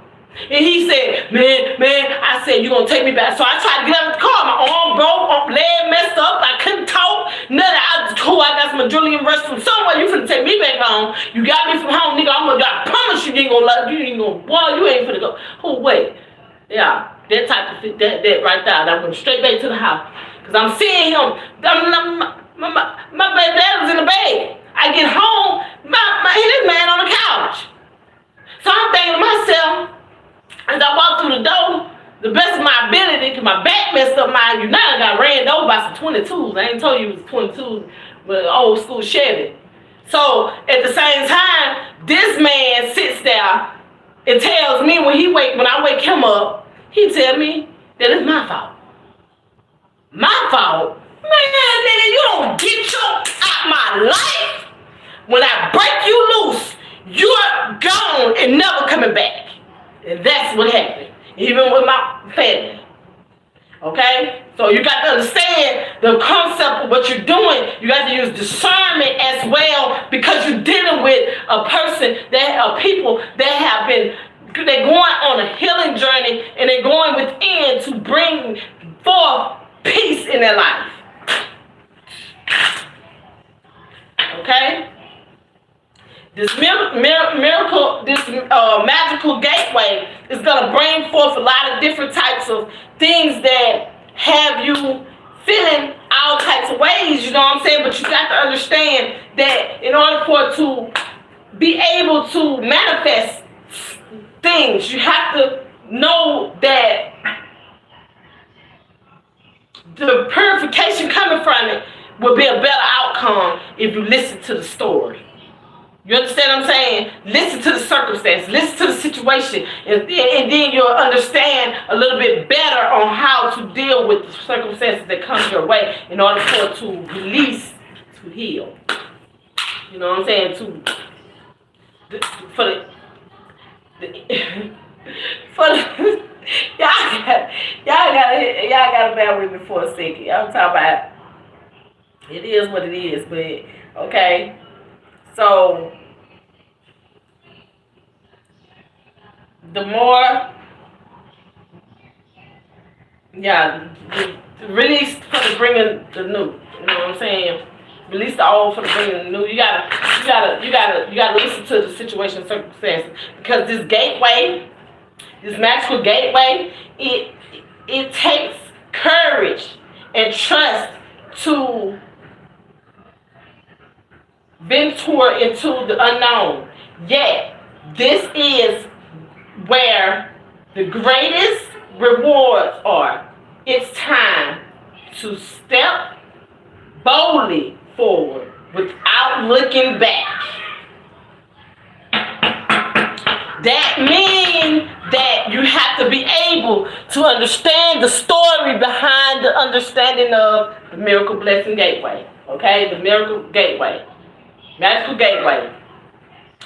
And he said, man, I said, you gonna take me back. So I tried to get out of the car. My arm broke, leg messed up. I couldn't talk. Nothing. I got some adrenaline rush from somewhere. You finna take me back home. You got me from home, nigga. I promise you ain't gonna, boy, you ain't finna go. Oh, wait. Yeah, that type of that right there. I went straight back to the house. Because I'm seeing him. My baby dad was in the bed. I get home, this man on the couch. So I'm thinking to myself, as I walk through the door, the best of my ability, because my back messed up, I got ran over by some 22s. I ain't told you it was 22s, but old school Chevy. So at the same time, this man sits there and tells me when I wake him up, he tell me that it's my fault. My fault? Man, nigga, you don't get out my life. When I break you loose, you're gone and never coming back. And that's what happened, even with my family. Okay? So you got to understand the concept of what you're doing. You got to use discernment as well, because you're dealing with a person people that have been, they're going on a healing journey, and they're going within to bring forth peace in their life. Okay? This magical gateway is going to bring forth a lot of different types of things that have you feeling all types of ways, you know what I'm saying? But you got to understand that in order for it to be able to manifest things, you have to know that the purification coming from it will be a better outcome if you listen to the story. You understand what I'm saying? Listen to the circumstance, listen to the situation, and then you'll understand a little bit better on how to deal with the circumstances that come your way in order for it to release, to heal. You know what I'm saying? Y'all gotta bear with me for a second. I'm talking about it is what it is, but okay. So the more, release for the bringing the new. You know what I'm saying? Release the old for the bringing the new. You gotta listen to the situation, circumstances, because this gateway, this magical gateway, it takes courage and trust to venture into the unknown. Yet, this is where the greatest rewards are. It's time. to step boldly forward without looking back. That means that you have to be able to understand the story behind the understanding of the Miracle Blessing Gateway. Okay? The Miracle Gateway. Magical Gateway.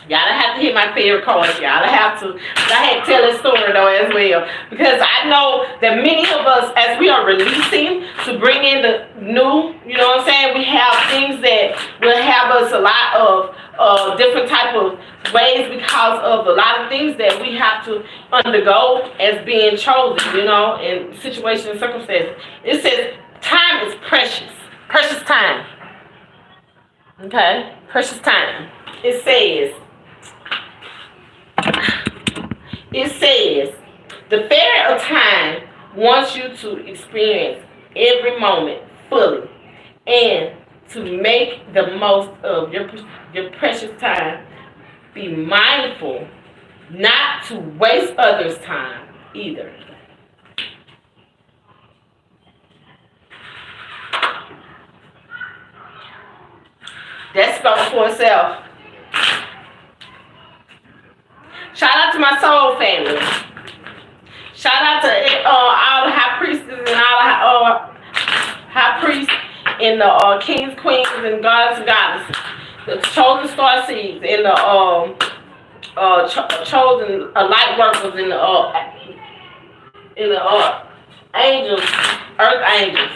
Y'all have to hit my favorite card. Y'all have to. But I had to tell this story though as well. Because I know that many of us, as we are releasing to bring in the new, you know what I'm saying, we have things that will have us a lot of different type of ways because of a lot of things that we have to undergo as being chosen, you know, in situations and circumstances. It says time is precious. Precious time. Okay? Precious time. It says, the fairy of time wants you to experience every moment fully and to make the most of your precious time. Be mindful not to waste others' time either. That spoke for itself. Shout out to my soul family. Shout out to all the high priestesses and all the high priests and the kings, queens, and gods and goddesses. The chosen star seeds and the chosen light workers and the angels, earth angels.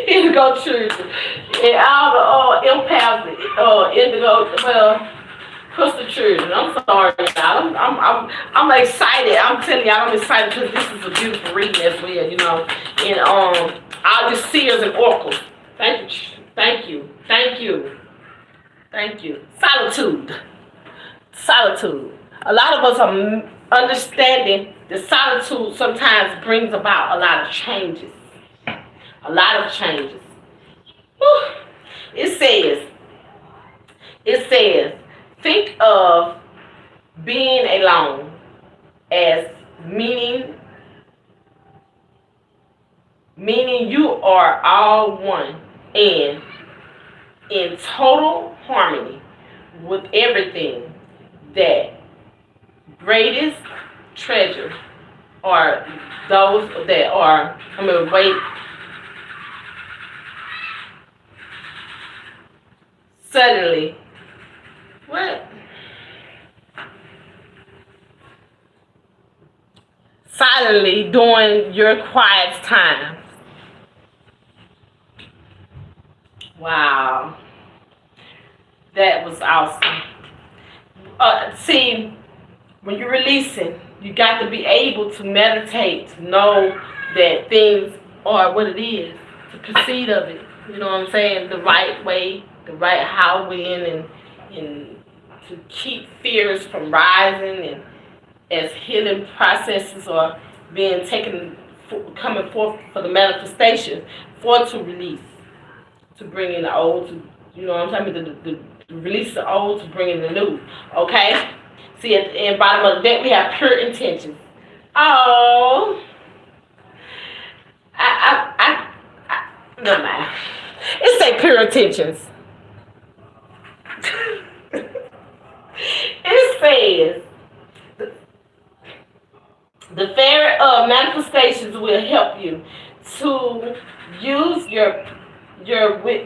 Indigo children and all the empaths, indigo, crystal children. I'm sorry, y'all. I'm excited. I'm telling y'all, I'm excited because this is a beautiful reading as well, you know. And all the seers and oracles. Thank you. Solitude. A lot of us are understanding that solitude sometimes brings about a lot of changes. Whew. It says, think of being alone as meaning you are all one and in total harmony with everything. That greatest treasure are those that are, suddenly, what? Silently during your quiet time. Wow. That was awesome. See, when you're releasing, you got to be able to meditate, to know that things are what it is, to proceed of it. You know what I'm saying? The right way, the right how in, and to keep fears from rising, and as healing processes are being coming forth for the manifestation, to release, to bring in the old, to, you know what I'm saying? To release the old to bring in the new. Okay? See, at the bottom of the deck, we have pure intentions. Oh. Never mind. It say pure intentions. It says, the fairy of manifestations will help you to use your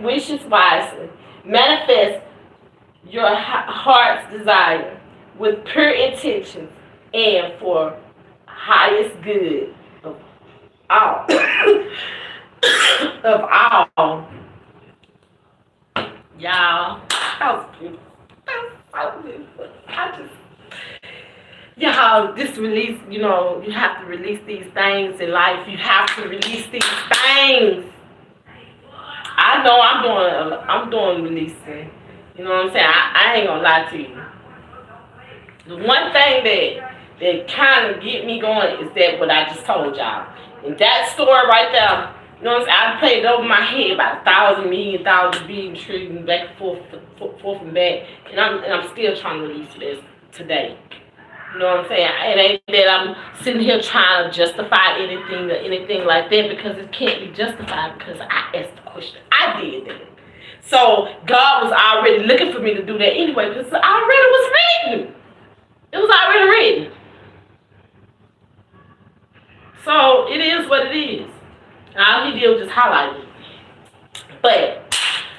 wishes wisely. Manifest your heart's desire with pure intentions and for highest good of all. Y'all, that was beautiful. Y'all, this release, you know, you have to release these things in life. You have to release these things. I know I'm doing releasing. You know what I'm saying? I ain't gonna lie to you. The one thing that kind of get me going is that what I just told y'all. And that story right there, you know what I'm saying? I played it over my head about 1,000 million, 1,000 billion trillion, back and forth and back. And I'm still trying to release this today. You know what I'm saying? It ain't that I'm sitting here trying to justify anything or anything like that, because it can't be justified because I asked the question. I did that. So God was already looking for me to do that anyway, because it already was written. It was already written. So it is what it is. All he did was just highlight it. But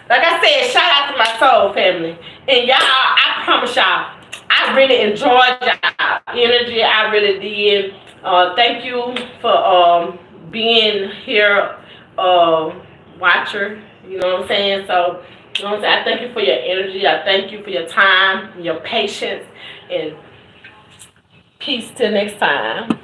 like I said, shout out to my soul family. And y'all, I promise y'all, I really enjoyed y'all energy. I really did. Thank you for being here, watcher. You know what I'm saying? So, you know what I'm saying? I thank you for your energy. I thank you for your time, your patience, and peace till next time.